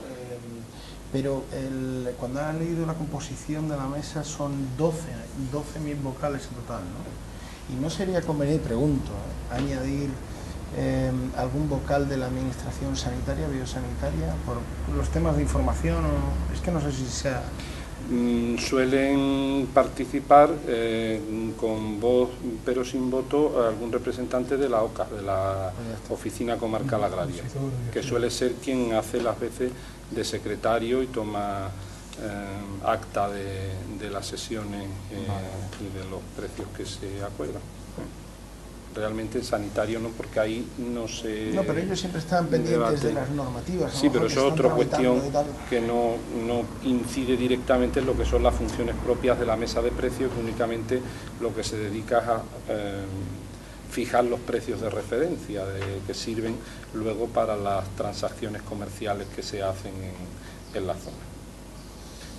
pero cuando han leído la composición de la mesa son 12.000 vocales en total, ¿no? ¿Y no sería conveniente, pregunto, añadir algún vocal de la administración sanitaria, biosanitaria, por los temas de información? Es que no sé si sea... Suelen participar con voz pero sin voto algún representante de la OCA, de la Oficina Comarcal Agraria, que suele ser quien hace las veces de secretario y toma acta de las sesiones y de los precios que se acuerdan. Realmente en sanitario no, porque ahí no se... No, pero ellos siempre están pendientes de las normativas. Sí, pero eso es otra cuestión que no incide directamente en lo que son las funciones propias de la mesa de precios, que únicamente lo que se dedica es a fijar los precios de referencia que sirven luego para las transacciones comerciales que se hacen en la zona.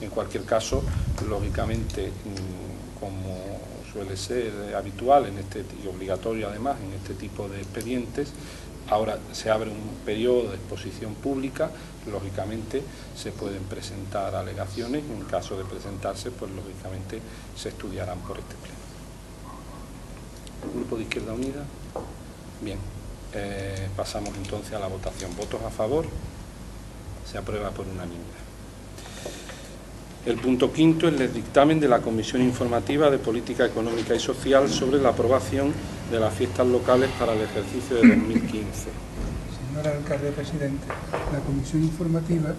En cualquier caso, lógicamente, como suele ser habitual y obligatorio además en este tipo de expedientes, ahora se abre un periodo de exposición pública, lógicamente se pueden presentar alegaciones y en caso de presentarse, pues lógicamente se estudiarán por este pleno. ¿El Grupo de Izquierda Unida? Bien, pasamos entonces a la votación. ¿Votos a favor? Se aprueba por unanimidad. El punto quinto es el dictamen de la Comisión Informativa de Política Económica y Social sobre la aprobación de las fiestas locales para el ejercicio de 2015. Señor alcalde presidente, la Comisión Informativa,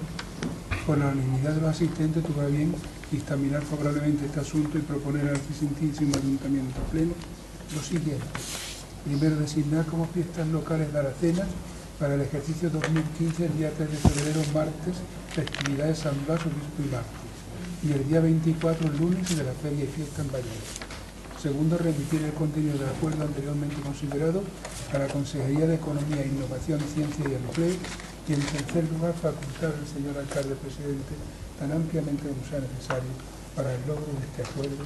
por la unanimidad de los asistentes, tuvo a bien dictaminar favorablemente este asunto y proponer al presentísimo Ayuntamiento Pleno lo siguiente. Primero, designar como fiestas locales de Aracena para el ejercicio 2015 el día 3 de febrero, martes, festividades San Blas, Obispo y Mártir, y el día 24, lunes, de la Feria y Fiesta en Valladolid. Segundo, remitir el contenido del acuerdo anteriormente considerado a la Consejería de Economía, Innovación, Ciencia y Empleo, y en tercer lugar, facultar al señor alcalde presidente tan ampliamente como sea necesario para el logro de este acuerdo,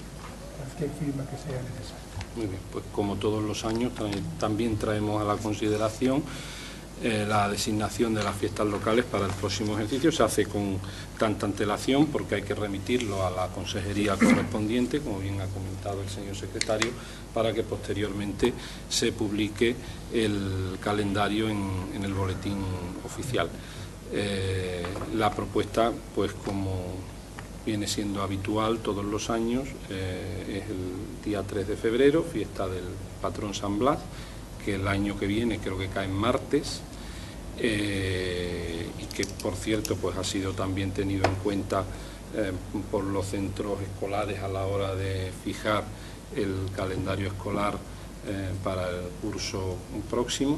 cualquier firma que sea necesaria. Muy bien, pues como todos los años también traemos a la consideración la designación de las fiestas locales para el próximo ejercicio. Se hace con tanta antelación porque hay que remitirlo a la consejería correspondiente, como bien ha comentado el señor secretario, para que posteriormente se publique el calendario en el boletín oficial. La propuesta, pues como viene siendo habitual todos los años, es el día 3 de febrero, fiesta del patrón San Blas, que el año que viene creo que cae en martes, y que por cierto pues ha sido también tenido en cuenta por los centros escolares a la hora de fijar el calendario escolar para el curso próximo,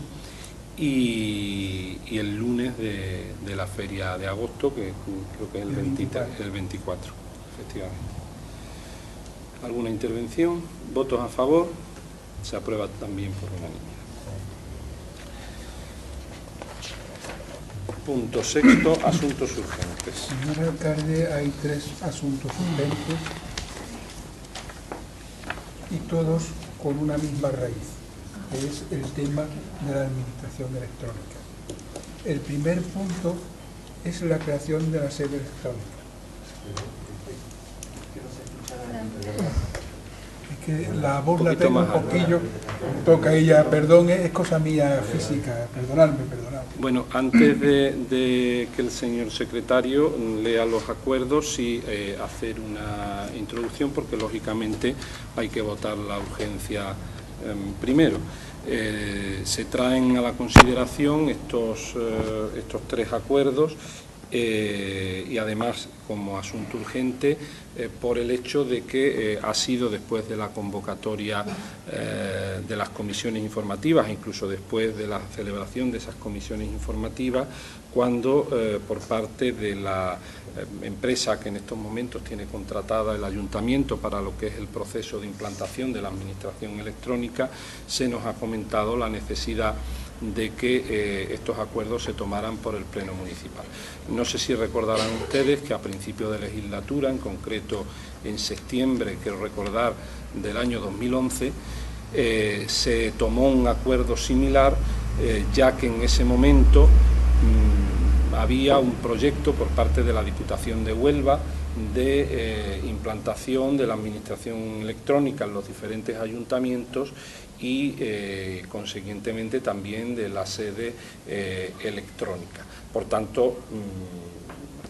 y el lunes de la feria de agosto, que creo que es el 24, efectivamente. ¿Alguna intervención? ¿Votos a favor? Se aprueba también por unanimidad. Punto sexto, asuntos urgentes. Señor alcalde, hay 3 asuntos urgentes y todos con una misma raíz, que es el tema de la administración electrónica. El primer punto es la creación de la sede electrónica. Es que la voz la tengo un poquillo, toca ella, perdón, es cosa mía física, perdonadme. Bueno, antes de que el señor secretario lea los acuerdos, sí hacer una introducción, porque lógicamente hay que votar la urgencia primero. Se traen a la consideración estos 3 acuerdos y además como asunto urgente por el hecho de que ha sido después de la convocatoria de las comisiones informativas, incluso después de la celebración de esas comisiones informativas, cuando por parte de la empresa que en estos momentos tiene contratada el Ayuntamiento para lo que es el proceso de implantación de la administración electrónica, se nos ha comentado la necesidad de que estos acuerdos se tomaran por el Pleno Municipal. No sé si recordarán ustedes que a principio de legislatura, en concreto en septiembre, quiero recordar, del año 2011, se tomó un acuerdo similar, ya que en ese momento había un proyecto por parte de la Diputación de Huelva de implantación de la administración electrónica en los diferentes ayuntamientos y consiguientemente también de la sede electrónica. Por tanto,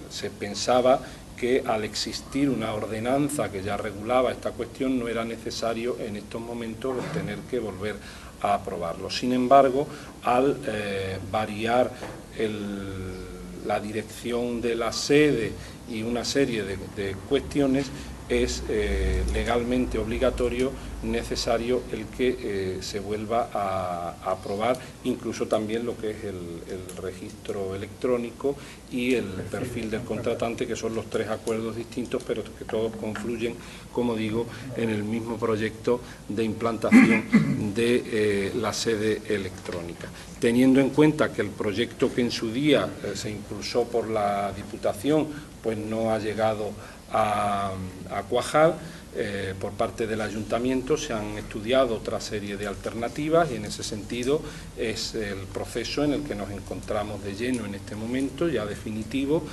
se pensaba que al existir una ordenanza que ya regulaba esta cuestión no era necesario en estos momentos tener que volver a aprobarlo. Sin embargo, al variar la dirección de la sede y una serie de cuestiones, es legalmente obligatorio, necesario el que se vuelva a aprobar incluso también lo que es el registro electrónico y el perfil del contratante, que son los tres acuerdos distintos, pero que todos confluyen, como digo, en el mismo proyecto de implantación de la sede electrónica. Teniendo en cuenta que el proyecto que en su día se impulsó por la Diputación, pues no ha llegado a cuajar, por parte del Ayuntamiento se han estudiado otra serie de alternativas y en ese sentido es el proceso en el que nos encontramos de lleno en este momento, ya definitivo,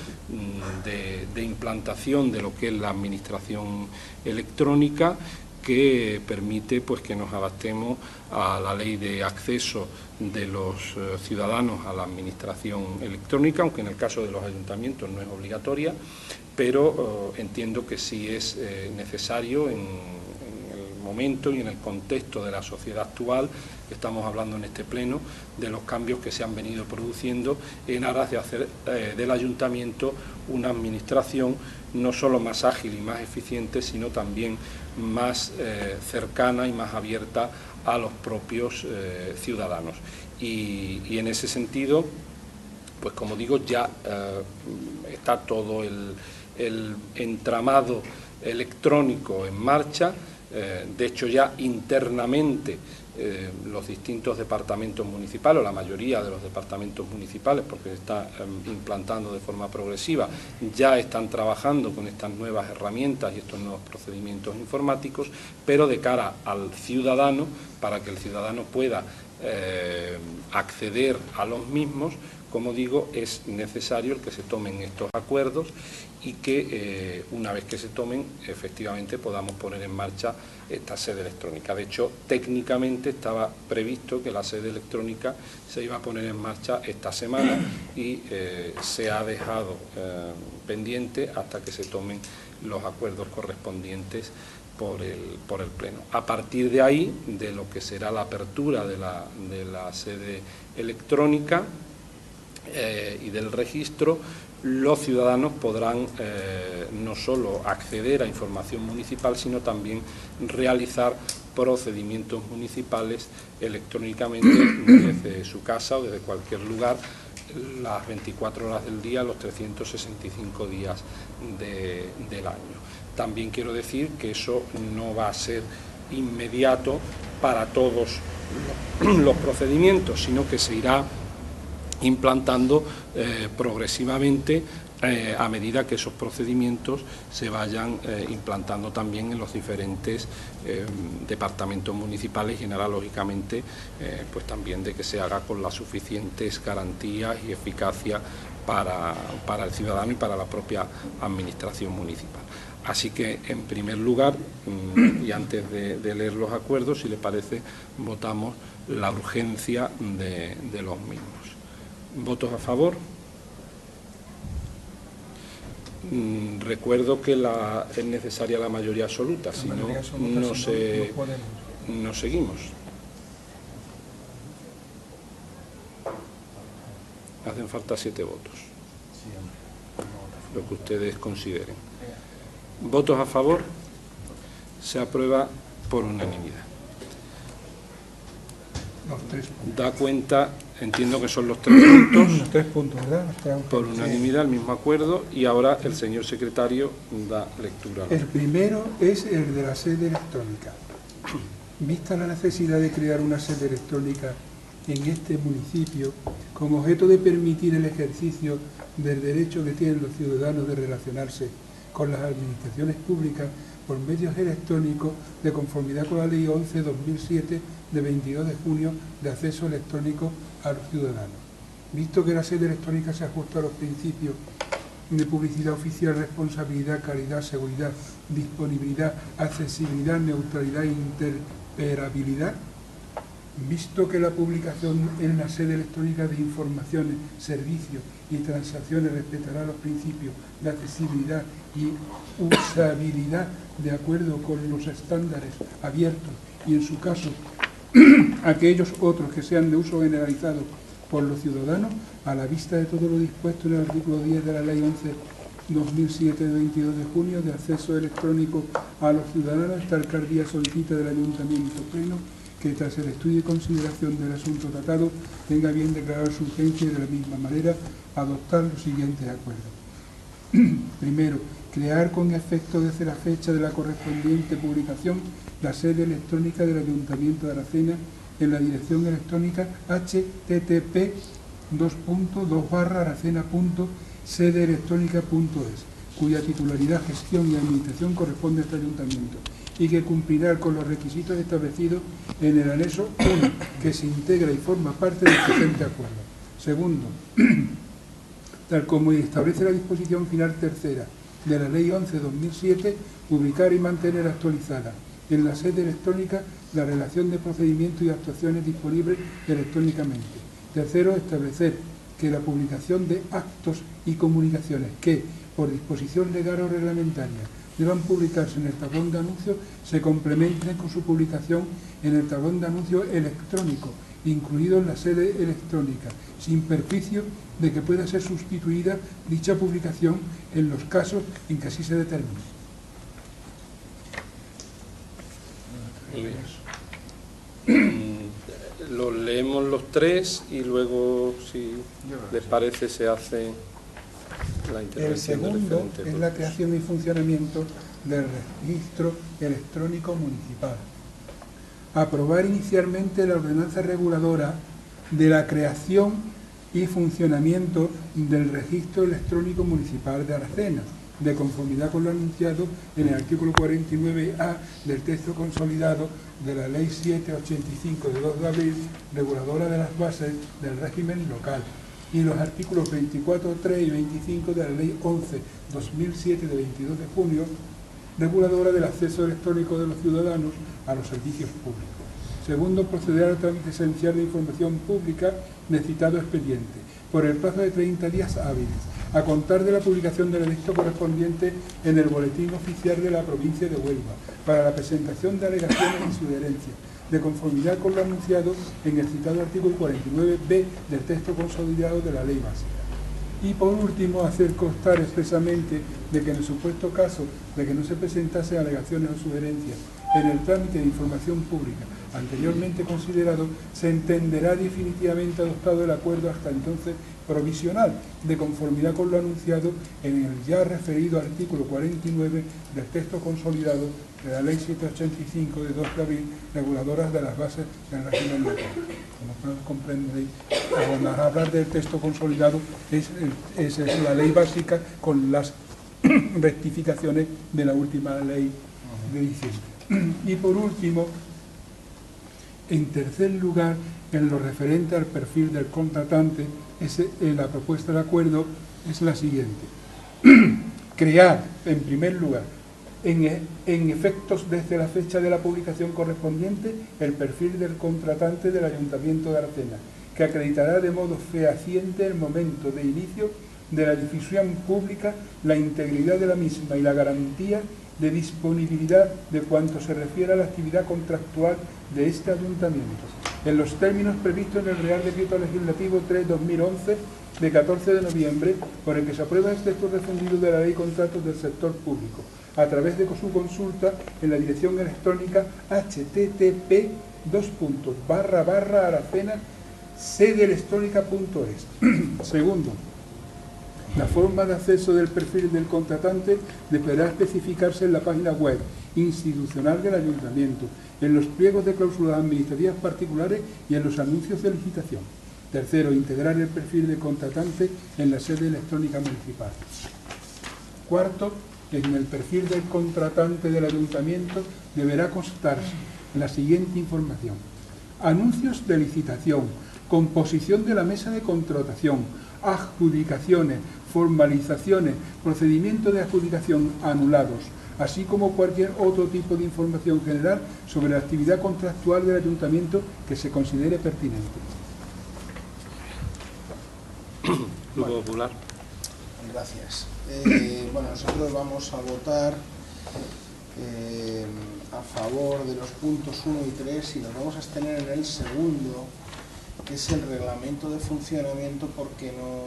de implantación de lo que es la administración electrónica, que permite pues que nos adaptemos a la ley de acceso de los ciudadanos a la administración electrónica, aunque en el caso de los ayuntamientos no es obligatoria, pero entiendo que sí es necesario en el momento y en el contexto de la sociedad actual, que estamos hablando en este pleno, de los cambios que se han venido produciendo en aras de hacer del ayuntamiento una administración no solo más ágil y más eficiente, sino también más cercana y más abierta a los propios ciudadanos. Y en ese sentido, pues como digo, ya está todo el entramado electrónico en marcha. De hecho, ya internamente los distintos departamentos municipales, o la mayoría de los departamentos municipales, porque se está implantando de forma progresiva, ya están trabajando con estas nuevas herramientas y estos nuevos procedimientos informáticos, pero de cara al ciudadano, para que el ciudadano pueda acceder a los mismos, como digo, es necesario el que se tomen estos acuerdos y que una vez que se tomen, efectivamente podamos poner en marcha esta sede electrónica. De hecho, técnicamente estaba previsto que la sede electrónica se iba a poner en marcha esta semana y se ha dejado pendiente hasta que se tomen los acuerdos correspondientes por el Pleno. A partir de ahí, de lo que será la apertura de la sede electrónica y del registro, los ciudadanos podrán no solo acceder a información municipal, sino también realizar procedimientos municipales electrónicamente desde su casa o desde cualquier lugar, las 24 horas del día, los 365 días del año. También quiero decir que eso no va a ser inmediato para todos los procedimientos, sino que se irá implantando progresivamente a medida que esos procedimientos se vayan implantando también en los diferentes departamentos municipales, y en aras, lógicamente, pues también de que se haga con las suficientes garantías y eficacia para el ciudadano y para la propia administración municipal. Así que, en primer lugar, y antes de leer los acuerdos, si le parece, votamos la urgencia de los mismos. ¿Votos a favor? Recuerdo que es necesaria la mayoría absoluta, si no seguimos. Hacen falta 7 votos. lo que ustedes consideren. ¿Votos a favor? Se aprueba por unanimidad. Los 3 puntos. Da cuenta, entiendo que son los 3 puntos, Los 3 puntos, ¿verdad? Los 3 por unanimidad, el mismo acuerdo, y ahora el señor secretario da lectura. El primero es el de la sede electrónica. Vista la necesidad de crear una sede electrónica en este municipio, con objeto de permitir el ejercicio del derecho que tienen los ciudadanos de relacionarse con las administraciones públicas por medios electrónicos de conformidad con la Ley 11/2007 de 22 de junio de acceso electrónico a los ciudadanos. Visto que la sede electrónica se ajusta a los principios de publicidad oficial, responsabilidad, calidad, seguridad, disponibilidad, accesibilidad, neutralidad e interoperabilidad, visto que la publicación en la sede electrónica de informaciones, servicios y transacciones respetará los principios de accesibilidad y usabilidad de acuerdo con los estándares abiertos y, en su caso, aquellos otros que sean de uso generalizado por los ciudadanos, a la vista de todo lo dispuesto en el artículo 10 de la Ley 11/2007 de 22 de junio de acceso electrónico a los ciudadanos, esta alcaldía solicita del Ayuntamiento Pleno que, tras el estudio y consideración del asunto tratado, tenga bien declarar su urgencia y, de la misma manera, adoptar los siguientes acuerdos. Primero, crear con efecto desde la fecha de la correspondiente publicación la sede electrónica del Ayuntamiento de Aracena en la dirección electrónica http://aracena.sedeelectronica.es, cuya titularidad, gestión y administración corresponde a este ayuntamiento, y que cumplirá con los requisitos establecidos en el anexo 1, que se integra y forma parte del presente acuerdo. Segundo, tal como establece la disposición final tercera de la Ley 11/2007, publicar y mantener actualizada en la sede electrónica la relación de procedimientos y actuaciones disponibles electrónicamente. Tercero, establecer que la publicación de actos y comunicaciones que, por disposición legal o reglamentaria, deban publicarse en el tablón de anuncios, se complementen con su publicación en el tablón de anuncios electrónico, incluido en la sede electrónica, sin perjuicio de que pueda ser sustituida dicha publicación en los casos en que así se determine. Los leemos los 3 y luego, si les parece, se hace la intervención. El segundo del referente. es la creación y funcionamiento del registro electrónico municipal. Aprobar inicialmente la ordenanza reguladora de la creación y funcionamiento del registro electrónico municipal de Aracena, de conformidad con lo anunciado en el artículo 49A del texto consolidado de la Ley 785 de 2 de abril, reguladora de las bases del régimen local, y los artículos 24.3 y 25 de la Ley 11/2007 de 22 de junio, reguladora del acceso electrónico de los ciudadanos a los servicios públicos. Segundo, proceder al trámite esencial de información pública del citado expediente, por el plazo de 30 días hábiles, a contar de la publicación del edicto correspondiente en el Boletín Oficial de la Provincia de Huelva, para la presentación de alegaciones y sugerencias, de conformidad con lo anunciado en el citado artículo 49b del texto consolidado de la Ley Básica. Y por último, hacer constar expresamente de que en el supuesto caso de que no se presentasen alegaciones o sugerencias en el trámite de información pública anteriormente considerado, se entenderá definitivamente adoptado el acuerdo hasta entonces provisional, de conformidad con lo anunciado en el ya referido artículo 49 del texto consolidado de la Ley 785 de 2 de abril, reguladoras de las bases del régimen local. Como comprenderéis, al hablar del texto consolidado es la Ley Básica con las rectificaciones de la última ley de diciembre. Y por último, en tercer lugar, en lo referente al perfil del contratante, la propuesta de acuerdo es la siguiente. Crear, en primer lugar, en efectos desde la fecha de la publicación correspondiente, el perfil del contratante del Ayuntamiento de Aracena, que acreditará de modo fehaciente el momento de inicio de la difusión pública, la integridad de la misma y la garantía de disponibilidad de cuanto se refiere a la actividad contractual de este ayuntamiento, en los términos previstos en el Real Decreto Legislativo 3/2011, de 14 de noviembre, por el que se aprueba el texto refundido de la Ley de Contratos del Sector Público, a través de su consulta en la dirección electrónica http://aracena-sedeelectronica.es. Segundo, la forma de acceso del perfil del contratante deberá especificarse en la página web institucional del Ayuntamiento, en los pliegos de cláusulas administrativas particulares y en los anuncios de licitación. Tercero, integrar el perfil de contratante en la sede electrónica municipal. Cuarto, en el perfil del contratante del Ayuntamiento deberá constarse la siguiente información: anuncios de licitación, composición de la mesa de contratación, adjudicaciones, formalizaciones, procedimientos de adjudicación anulados, así como cualquier otro tipo de información general sobre la actividad contractual del Ayuntamiento que se considere pertinente. Grupo Popular. Gracias. Bueno, nosotros vamos a votar a favor de los puntos 1 y 3 y nos vamos a abstener en el segundo, que es el reglamento de funcionamiento, porque no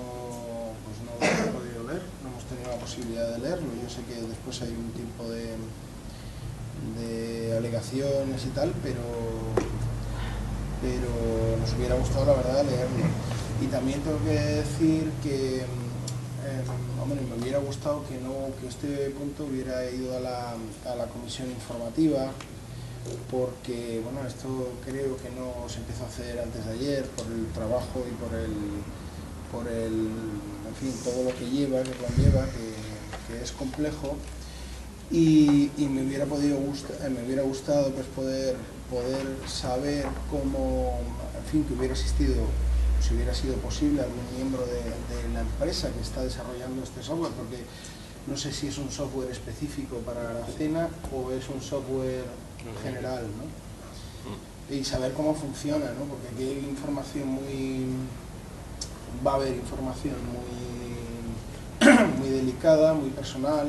lo hemos podido leer, no hemos tenido la posibilidad de leerlo. Yo sé que después hay un tiempo de alegaciones y tal, pero nos hubiera gustado, la verdad, leerlo. Y también tengo que decir que hombre, me hubiera gustado que este punto hubiera ido a la comisión informativa, porque bueno, esto creo que no se empezó a hacer antes de ayer por el trabajo y por el en fin, todo lo que lleva, que conlleva, que es complejo, y me hubiera gustado pues poder saber cómo, en fin, que hubiera asistido, si hubiera sido posible, algún miembro de la empresa que está desarrollando este software, porque no sé si es un software específico para Aracena o es un software general, ¿no? Y saber cómo funciona, ¿no? Porque aquí hay información va a haber información muy delicada, muy personal,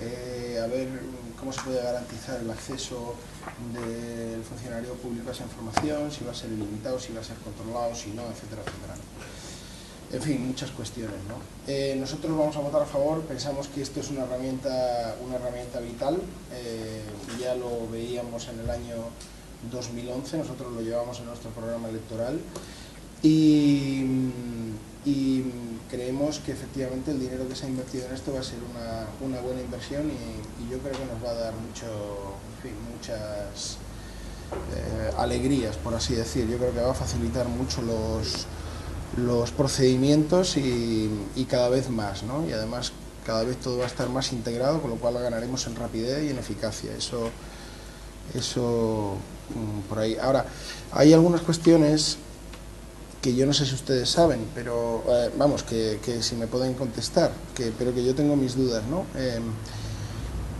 a ver cómo se puede garantizar el acceso del funcionario público a esa información, si va a ser ilimitado, si va a ser controlado, si no, etcétera, etcétera. En fin, muchas cuestiones, ¿no? Nosotros vamos a votar a favor, pensamos que esto es una herramienta vital, ya lo veíamos en el año 2011, nosotros lo llevamos en nuestro programa electoral y creemos que efectivamente el dinero que se ha invertido en esto va a ser una buena inversión y yo creo que nos va a dar muchas alegrías, por así decir. Yo creo que va a facilitar mucho los procedimientos y cada vez más, ¿no? Y además cada vez todo va a estar más integrado, con lo cual ganaremos en rapidez y en eficacia. Eso por ahí. Ahora, hay algunas cuestiones que yo no sé si ustedes saben, pero vamos, que si me pueden contestar, pero que yo tengo mis dudas, ¿no?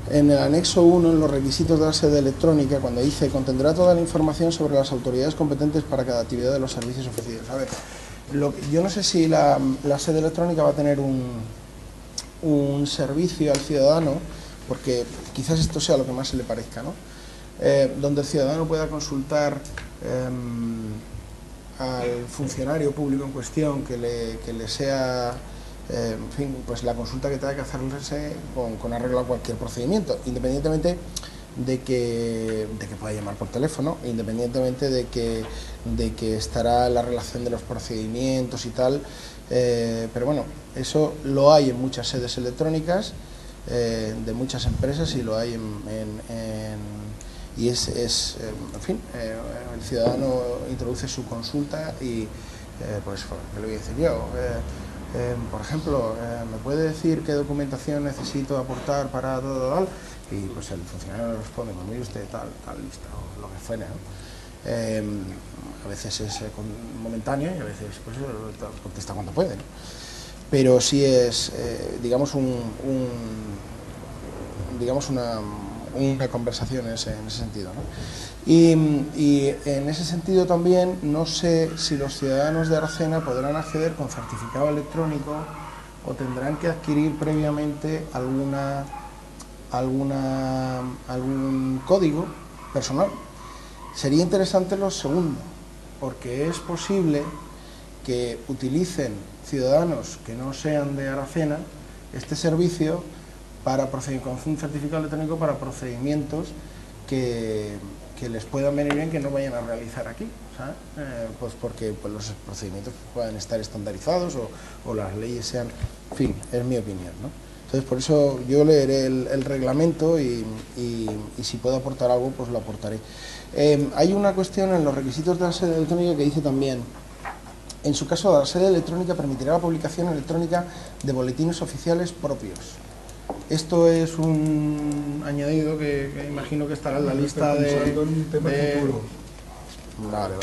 En el anexo 1, en los requisitos de la sede electrónica, cuando dice contendrá toda la información sobre las autoridades competentes para cada actividad de los servicios ofrecidos. A ver, yo no sé si la sede electrónica va a tener un servicio al ciudadano, porque quizás esto sea lo que más se le parezca, ¿no? Donde el ciudadano pueda consultar al funcionario público en cuestión que le sea, en fin, pues la consulta que tenga que hacerse con arreglo a cualquier procedimiento, independientemente de que pueda llamar por teléfono, independientemente de que estará la relación de los procedimientos y tal, pero bueno, eso lo hay en muchas sedes electrónicas de muchas empresas y lo hay y en fin, el ciudadano introduce su consulta y pues, ¿qué le voy a decir yo? Por ejemplo, ¿me puede decir qué documentación necesito aportar para tal? Y pues el funcionario le responde, pues mire usted tal lista o lo que fuera, ¿no? A veces es momentáneo y a veces pues contesta cuando puede, ¿no? Pero sí es, digamos, una conversación en ese sentido, ¿no? Y en ese sentido también no sé si los ciudadanos de Aracena podrán acceder con certificado electrónico o tendrán que adquirir previamente algún código personal. Sería interesante lo segundo, porque es posible que utilicen ciudadanos que no sean de Aracena este servicio para con un certificado electrónico para procedimientos que les puedan venir bien, que no vayan a realizar aquí, ¿sabes? Pues porque pues los procedimientos puedan estar estandarizados o las leyes sean, en fin, es mi opinión, ¿no? Entonces, por eso yo leeré el reglamento y si puedo aportar algo, pues lo aportaré. Hay una cuestión en los requisitos de la sede electrónica que dice también: en su caso, la sede electrónica permitirá la publicación electrónica de boletines oficiales propios. Esto es un añadido que imagino que estará en la lista de... Vale.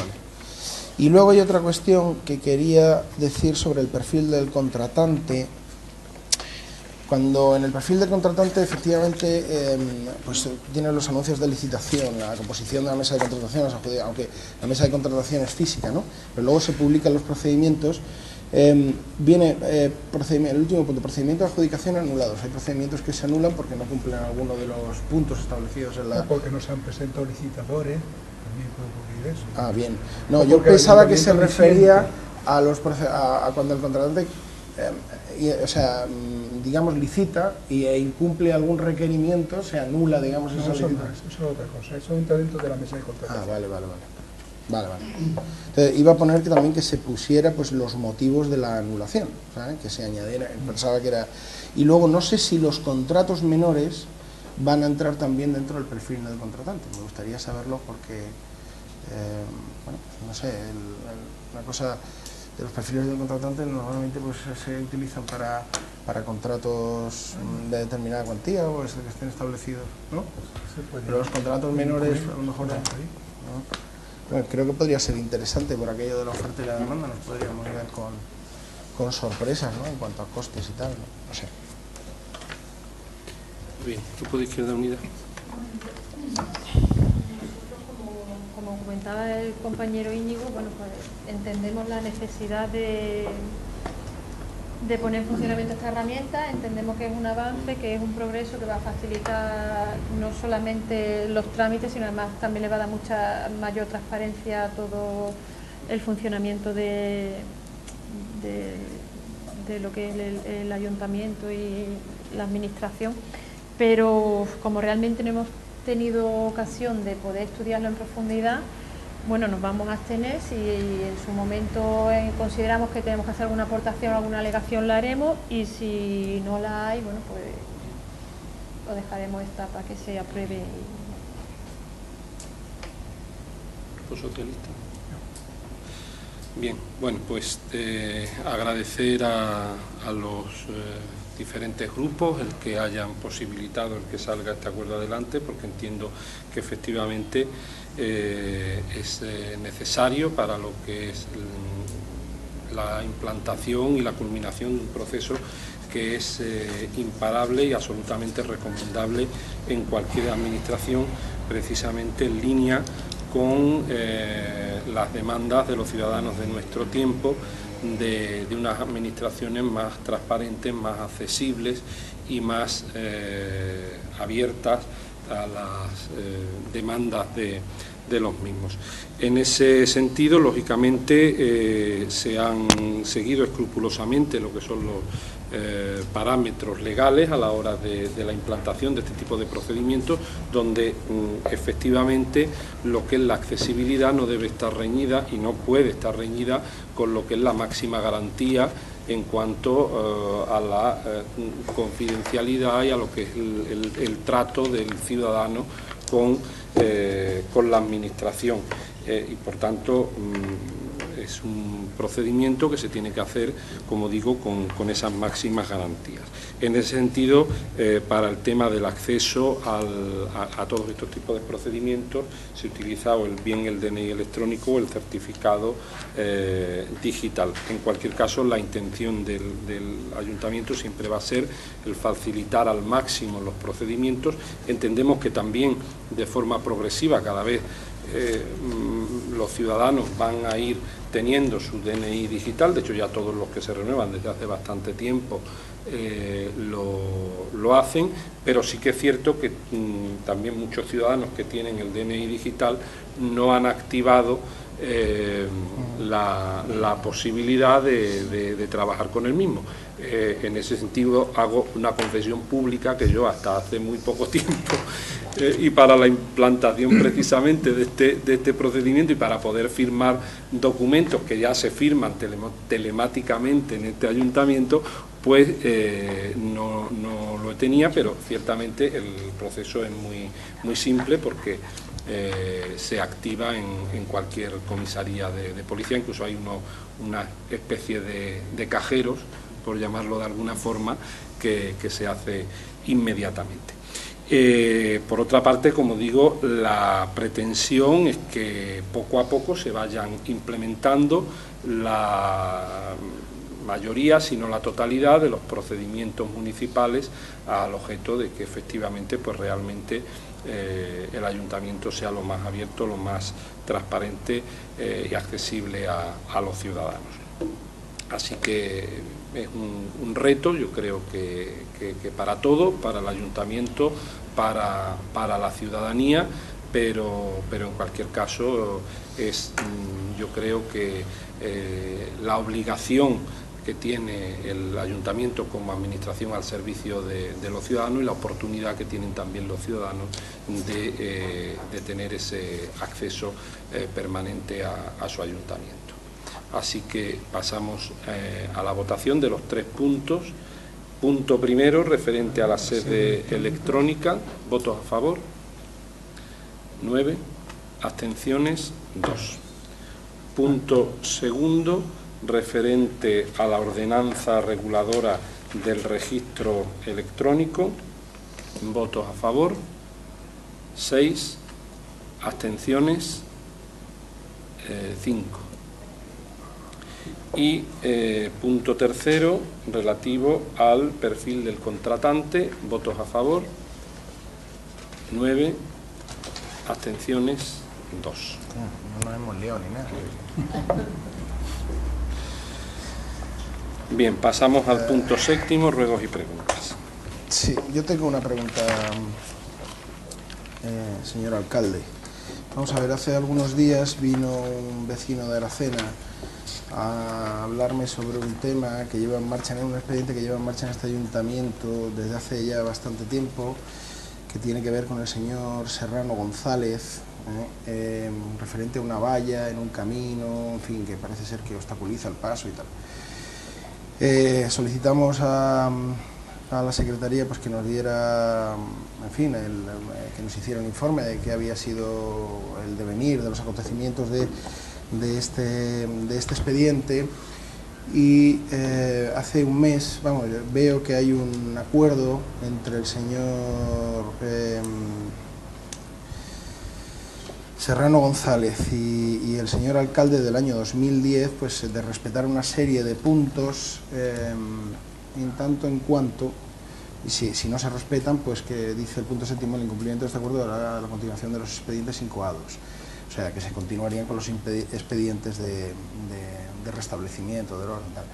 Y luego hay otra cuestión que quería decir sobre el perfil del contratante. Cuando en el perfil del contratante, efectivamente, pues tiene los anuncios de licitación, la composición de la mesa de contratación, aunque la mesa de contratación es física, ¿no? Pero luego se publican los procedimientos. Viene el último punto: procedimientos de adjudicación anulados. Hay procedimientos que se anulan porque no cumplen alguno de los puntos establecidos en la... Porque no se han presentado licitadores, también puede ocurrir eso. Ah, bien. No, yo pensaba que se refería a cuando el contratante, digamos, licita y incumple algún requerimiento, se anula, digamos, esa licitación. Eso es otra cosa, eso entra dentro de la mesa de contratación. Ah, vale. Entonces, iba a poner que también que se pusiera pues los motivos de la anulación, ¿sabes? Que se añadiera, pensaba que era... Y luego no sé si los contratos menores van a entrar también dentro del perfil del contratante. Me gustaría saberlo porque, bueno, no sé, una cosa de los perfiles del contratante normalmente pues se utilizan para contratos de determinada cuantía o es que estén establecidos, ¿no? Pero los contratos menores a lo mejor... ¿no? Bueno, creo que podría ser interesante por aquello de la oferta y la demanda, nos podríamos ver con sorpresas, ¿no? En cuanto a costes y tal, no sé. Bien, Grupo de Izquierda Unida. Como comentaba el compañero Íñigo, bueno, pues entendemos la necesidad de poner en funcionamiento esta herramienta. Entendemos que es un avance, que es un progreso que va a facilitar no solamente los trámites, sino además también le va a dar mucha mayor transparencia a todo el funcionamiento de lo que es el ayuntamiento y la administración. Pero como realmente no hemos tenido ocasión de poder estudiarlo en profundidad, bueno, nos vamos a abstener. Si en su momento consideramos que tenemos que hacer alguna aportación, alguna alegación, la haremos, y si no la hay, bueno, pues lo dejaremos esta para que se apruebe. Grupo Socialista. Bien, bueno, pues agradecer a los diferentes grupos el que hayan posibilitado el que salga este acuerdo adelante, porque entiendo que efectivamente es necesario para lo que es la implantación y la culminación de un proceso que es imparable y absolutamente recomendable en cualquier administración, precisamente en línea con las demandas de los ciudadanos de nuestro tiempo, de unas administraciones más transparentes, más accesibles y más abiertas a las demandas de los mismos. En ese sentido, lógicamente, se han seguido escrupulosamente lo que son los parámetros legales a la hora de la implantación de este tipo de procedimientos, donde efectivamente lo que es la accesibilidad no debe estar reñida y no puede estar reñida con lo que es la máxima garantía en cuanto a la confidencialidad y a lo que es el trato del ciudadano con la administración, y por tanto es un procedimiento que se tiene que hacer, como digo, con esas máximas garantías. En ese sentido, para el tema del acceso a todos estos tipos de procedimientos, se utiliza bien el DNI electrónico o el certificado digital. En cualquier caso, la intención del ayuntamiento siempre va a ser el facilitar al máximo los procedimientos. Entendemos que también de forma progresiva cada vez los ciudadanos van a ir teniendo su DNI digital. De hecho, ya todos los que se renuevan desde hace bastante tiempo lo hacen, pero sí que es cierto que también muchos ciudadanos que tienen el DNI digital no han activado la posibilidad de trabajar con el mismo. En ese sentido hago una confesión pública que yo hasta hace muy poco tiempo y para la implantación precisamente de este procedimiento y para poder firmar documentos que ya se firman telemáticamente en este ayuntamiento, pues no lo tenía, pero ciertamente el proceso es muy simple porque se activa en cualquier comisaría de policía. Incluso hay una especie de cajeros, por llamarlo de alguna forma, que se hace inmediatamente. Por otra parte, como digo, la pretensión es que poco a poco se vayan implementando la mayoría, si no la totalidad, de los procedimientos municipales al objeto de que efectivamente, pues realmente el ayuntamiento sea lo más abierto, lo más transparente y accesible a los ciudadanos. Así que es un reto, yo creo que para todo, para el ayuntamiento, para la ciudadanía, pero en cualquier caso yo creo que la obligación que tiene el ayuntamiento como administración al servicio de los ciudadanos y la oportunidad que tienen también los ciudadanos de tener ese acceso permanente a su ayuntamiento. Así que pasamos a la votación de los 3 puntos. Punto primero, referente a la sede electrónica. ¿Votos a favor? 9. Abstenciones, 2. Punto segundo, referente a la ordenanza reguladora del registro electrónico. ¿Votos a favor? 6. Abstenciones, 5. Y punto tercero, relativo al perfil del contratante. ¿Votos a favor? 9. Abstenciones, 2. No nos hemos liado ni nada. Bien, pasamos al punto séptimo, ruegos y preguntas. Sí, yo tengo una pregunta, señor alcalde. Vamos a ver, hace algunos días vino un vecino de Aracena a hablarme sobre un tema que lleva en marcha, un expediente que lleva en marcha en este ayuntamiento desde hace ya bastante tiempo, que tiene que ver con el señor Serrano González, referente a una valla en un camino, en fin, que parece ser que obstaculiza el paso y tal. Solicitamos a la Secretaría pues que nos diera, en fin, que nos hiciera un informe de qué había sido el devenir de los acontecimientos de este expediente. Y hace un mes, vamos, veo que hay un acuerdo entre el señor Serrano González y el señor alcalde del año 2010, pues de respetar una serie de puntos, en tanto en cuanto, y si no se respetan, pues que dice el punto séptimo, el incumplimiento de este acuerdo hará la continuación de los expedientes incoados. O sea, que se continuarían con los expedientes de restablecimiento del orden. Tal.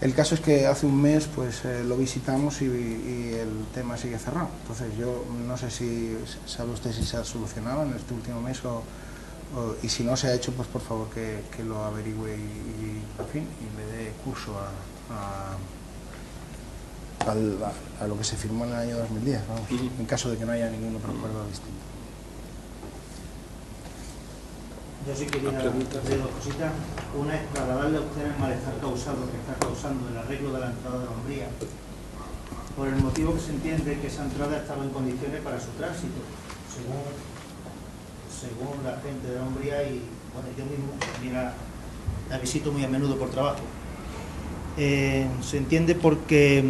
El caso es que hace un mes pues lo visitamos y el tema sigue cerrado. Entonces yo no sé si sabe usted si se ha solucionado en este último mes y si no se ha hecho, pues por favor que lo averigüe y en fin, y le dé curso a lo que se firmó en el año 2010, vamos, en caso de que no haya ningún otro acuerdo distinto. Yo sí quería decir dos cositas. Una es trasladarle a usted el malestar causado que está causando el arreglo de la entrada de la Hombría, por el motivo que se entiende que esa entrada estaba en condiciones para su tránsito, según la gente de la Hombría, y bueno, yo mismo la visito muy a menudo por trabajo. Se entiende porque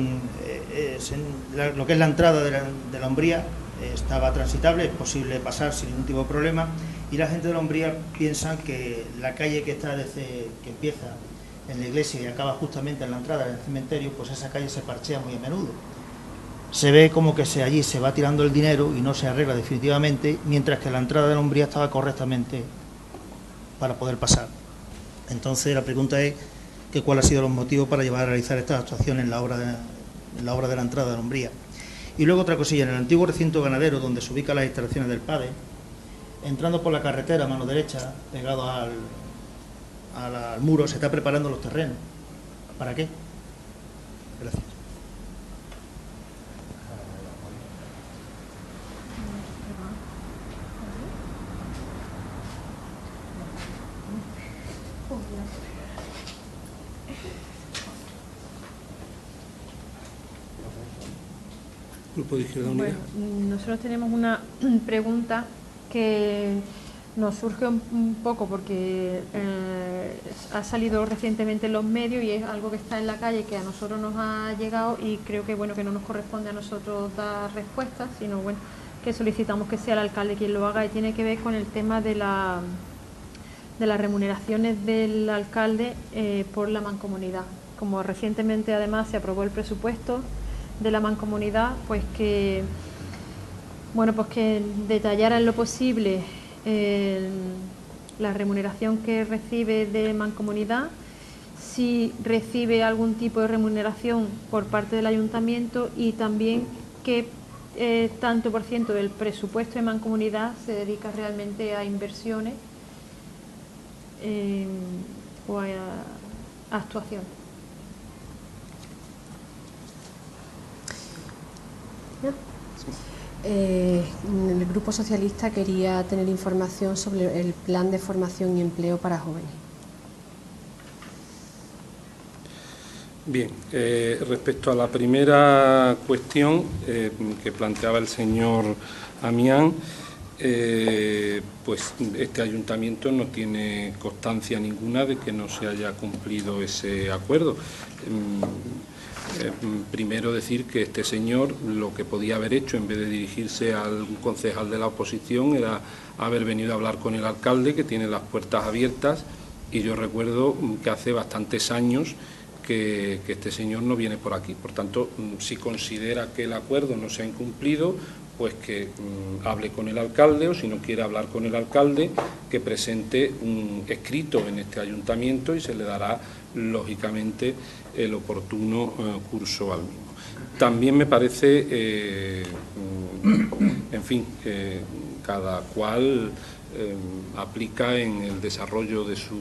lo que es la entrada de la Hombría estaba transitable, es posible pasar sin ningún tipo de problema, y la gente de la Hombría piensa que la calle que está que empieza en la iglesia y acaba justamente en la entrada del cementerio, pues esa calle se parchea muy a menudo. Se ve como que allí se va tirando el dinero y no se arregla definitivamente, mientras que la entrada de la Hombría estaba correctamente para poder pasar. Entonces la pregunta es que cuál ha sido los motivos para llevar a realizar estas actuaciones en la obra de la entrada de la Hombría. Y luego otra cosilla, en el antiguo recinto ganadero donde se ubican las instalaciones del PADE, entrando por la carretera a mano derecha, pegado al al muro, se está preparando los terrenos. ¿Para qué? Gracias. Grupo de Izquierda Unida. Bueno, nosotros tenemos una pregunta que nos surge un poco porque ha salido recientemente en los medios y es algo que está en la calle, que a nosotros nos ha llegado y creo que bueno, que no nos corresponde a nosotros dar respuestas, sino bueno, que solicitamos que sea el alcalde quien lo haga, y tiene que ver con el tema de las remuneraciones del alcalde por la mancomunidad. Como recientemente además se aprobó el presupuesto de la mancomunidad, pues que bueno, pues que detallara en lo posible la remuneración que recibe de mancomunidad, si recibe algún tipo de remuneración por parte del ayuntamiento, y también qué tanto por ciento del presupuesto de mancomunidad se dedica realmente a inversiones o a actuaciones. El Grupo Socialista quería tener información sobre el plan de formación y empleo para jóvenes. Bien, respecto a la primera cuestión que planteaba el señor Amián, pues este ayuntamiento no tiene constancia ninguna de que no se haya cumplido ese acuerdo. Primero decir que este señor lo que podía haber hecho, en vez de dirigirse a algún concejal de la oposición, era haber venido a hablar con el alcalde, que tiene las puertas abiertas, y yo recuerdo que hace bastantes años que este señor no viene por aquí. Por tanto, si considera que el acuerdo no se ha incumplido, pues que hable con el alcalde, o si no quiere hablar con el alcalde, que presente un escrito en este ayuntamiento y se le dará, lógicamente, el oportuno curso al mismo. También me parece, en fin, cada cual aplica en el desarrollo de su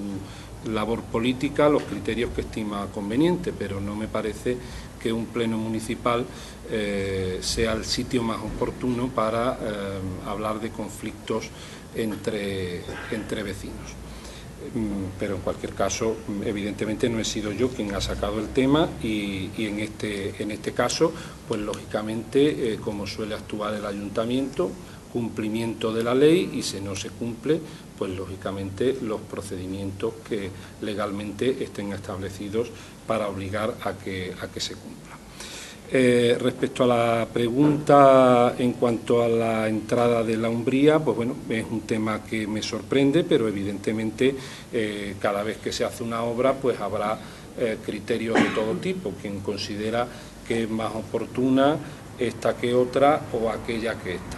labor política los criterios que estima conveniente, pero no me parece que un pleno municipal sea el sitio más oportuno para hablar de conflictos entre vecinos. Pero en cualquier caso, evidentemente no he sido yo quien ha sacado el tema, y en este caso, pues lógicamente, como suele actuar el ayuntamiento, cumplimiento de la ley, y si no se cumple, pues lógicamente los procedimientos que legalmente estén establecidos para obligar a que se cumpla. Respecto a la pregunta en cuanto a la entrada de la Umbría, pues bueno, es un tema que me sorprende, pero evidentemente cada vez que se hace una obra, pues habrá criterios de todo tipo. Quien considera que es más oportuna esta que otra, o aquella que esta.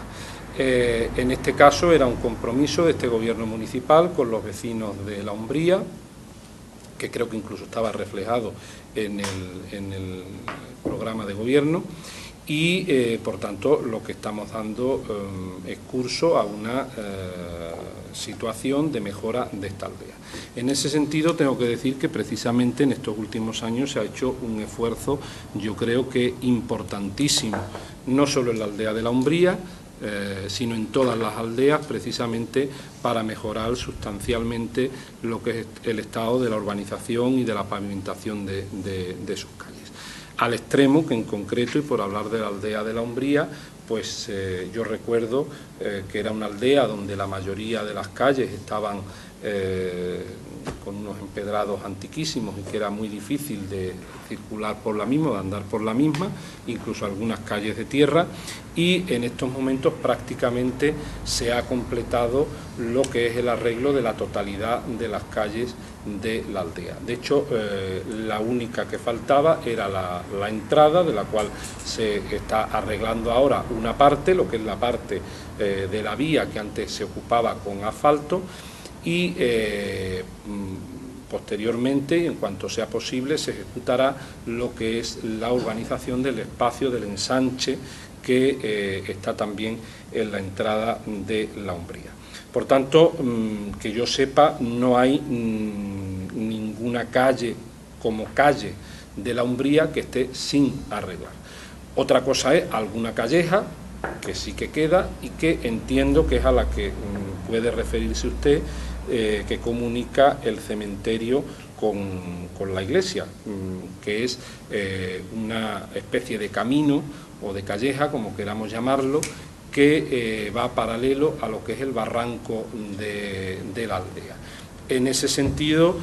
En este caso era un compromiso de este gobierno municipal con los vecinos de la Umbría, que creo que incluso estaba reflejado en el programa de gobierno, y por tanto lo que estamos dando es curso a una situación de mejora de esta aldea. En ese sentido tengo que decir que precisamente en estos últimos años se ha hecho un esfuerzo, yo creo que importantísimo, no solo en la aldea de la Umbría, sino en todas las aldeas, precisamente para mejorar sustancialmente lo que es el estado de la urbanización y de la pavimentación de sus calles. Al extremo que en concreto, y por hablar de la aldea de la Umbría, pues yo recuerdo que era una aldea donde la mayoría de las calles estaban con unos empedrados antiquísimos, y que era muy difícil de circular por la misma, de andar por la misma, incluso algunas calles de tierra, y en estos momentos prácticamente se ha completado lo que es el arreglo de la totalidad de las calles de la aldea. De hecho, la única que faltaba era la entrada, de la cual se está arreglando ahora una parte, lo que es la parte de la vía que antes se ocupaba con asfalto, y posteriormente, en cuanto sea posible, se ejecutará lo que es la urbanización del espacio del ensanche que está también en la entrada de la Umbría. Por tanto, que yo sepa, no hay ninguna calle como calle de la Umbría que esté sin arreglar. Otra cosa es alguna calleja que sí que queda y que entiendo que es a la que puede referirse usted, que comunica el cementerio con la iglesia, que es una especie de camino o de calleja, como queramos llamarlo, que va paralelo a lo que es el barranco de la aldea. En ese sentido,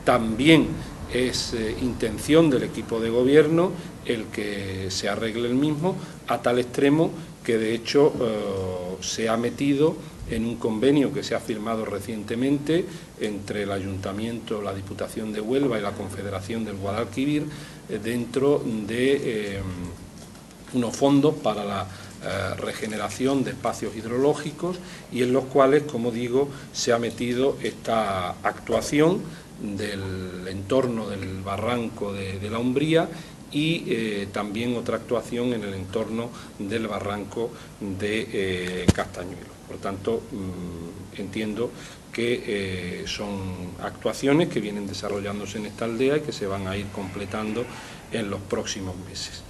también es intención del equipo de gobierno el que se arregle el mismo, a tal extremo que de hecho se ha metido en un convenio que se ha firmado recientemente entre el Ayuntamiento, la Diputación de Huelva y la Confederación del Guadalquivir, dentro de unos fondos para la regeneración de espacios hidrológicos, y en los cuales, como digo, se ha metido esta actuación del entorno del barranco de la Umbría y también otra actuación en el entorno del barranco de Castañuelo. Por tanto, entiendo que son actuaciones que vienen desarrollándose en esta aldea y que se van a ir completando en los próximos meses.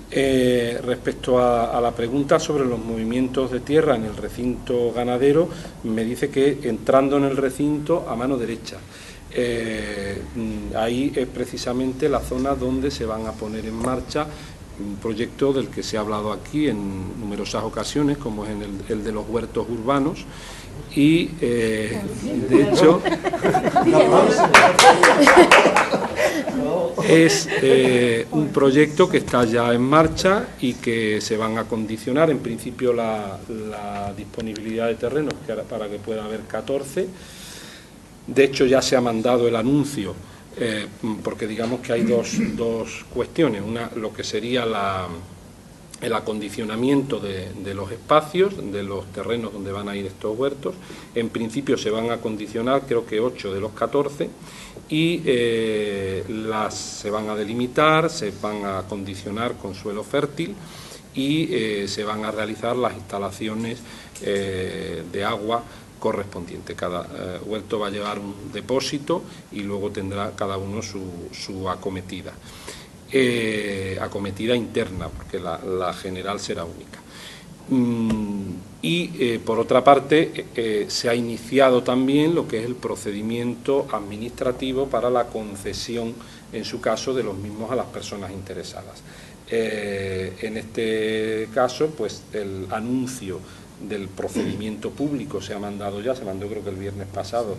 Respecto a la pregunta sobre los movimientos de tierra en el recinto ganadero, me dice que entrando en el recinto a mano derecha. Ahí es precisamente la zona donde se van a poner en marcha un proyecto del que se ha hablado aquí en numerosas ocasiones, como es el de los huertos urbanos, y de hecho es un proyecto que está ya en marcha y que se van a condicionar en principio la disponibilidad de terrenos para que pueda haber 14. De hecho ya se ha mandado el anuncio, porque digamos que hay dos cuestiones. Una, lo que sería el acondicionamiento de los espacios, de los terrenos donde van a ir estos huertos. En principio se van a acondicionar, creo que 8 de los 14, y se van a delimitar, se van a acondicionar con suelo fértil y se van a realizar las instalaciones de agua correspondiente. Cada huerto va a llevar un depósito y luego tendrá cada uno su acometida. Acometida interna, porque la general será única. Por otra parte, se ha iniciado también lo que es el procedimiento administrativo para la concesión, en su caso, de los mismos a las personas interesadas. En este caso, pues el anuncio del procedimiento público se ha mandado ya, se mandó creo que el viernes pasado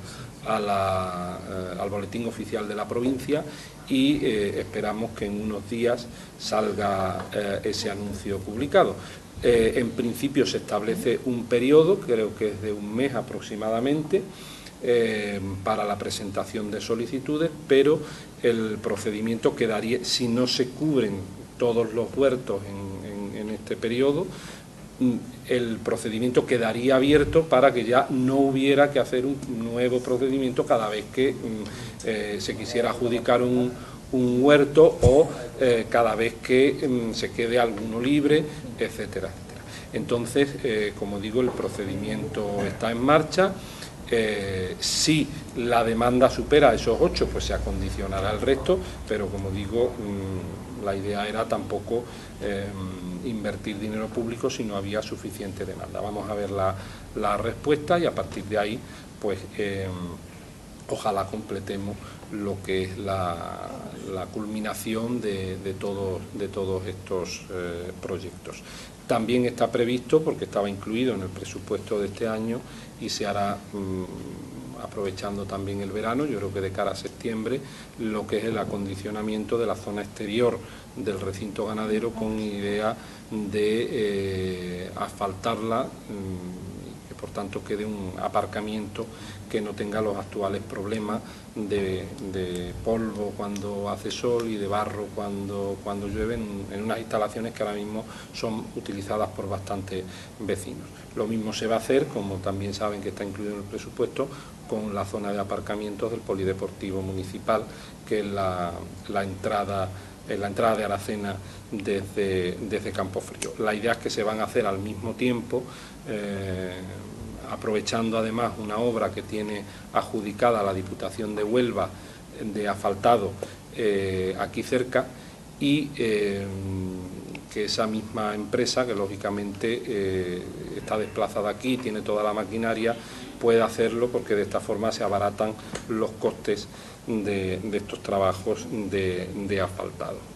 al boletín oficial de la provincia, y esperamos que en unos días salga ese anuncio publicado. En principio se establece un periodo, creo que es de un mes aproximadamente, para la presentación de solicitudes, pero el procedimiento quedaría, si no se cubren todos los huertos en este periodo, el procedimiento quedaría abierto para que ya no hubiera que hacer un nuevo procedimiento cada vez que se quisiera adjudicar un huerto o cada vez que se quede alguno libre, etcétera, etcétera. Entonces, como digo, el procedimiento está en marcha. Si la demanda supera esos 8, pues se acondicionará el resto, pero como digo, la idea era tampoco invertir dinero público si no había suficiente demanda. Vamos a ver la respuesta y a partir de ahí, pues ojalá completemos lo que es la culminación de todos estos proyectos. También está previsto, porque estaba incluido en el presupuesto de este año y se hará aprovechando también el verano, yo creo que de cara a septiembre, lo que es el acondicionamiento de la zona exterior del recinto ganadero con idea de asfaltarla, que por tanto quede un aparcamiento que no tenga los actuales problemas de polvo cuando hace sol y de barro cuando llueve en unas instalaciones que ahora mismo son utilizadas por bastantes vecinos. Lo mismo se va a hacer, como también saben que está incluido en el presupuesto, con la zona de aparcamientos del Polideportivo Municipal, que es la entrada de Aracena desde Campofrío. La idea es que se van a hacer al mismo tiempo, aprovechando además una obra que tiene adjudicada la Diputación de Huelva de asfaltado aquí cerca y que esa misma empresa, que lógicamente está desplazada aquí, tiene toda la maquinaria, puede hacerlo, porque de esta forma se abaratan los costes de estos trabajos de asfaltado.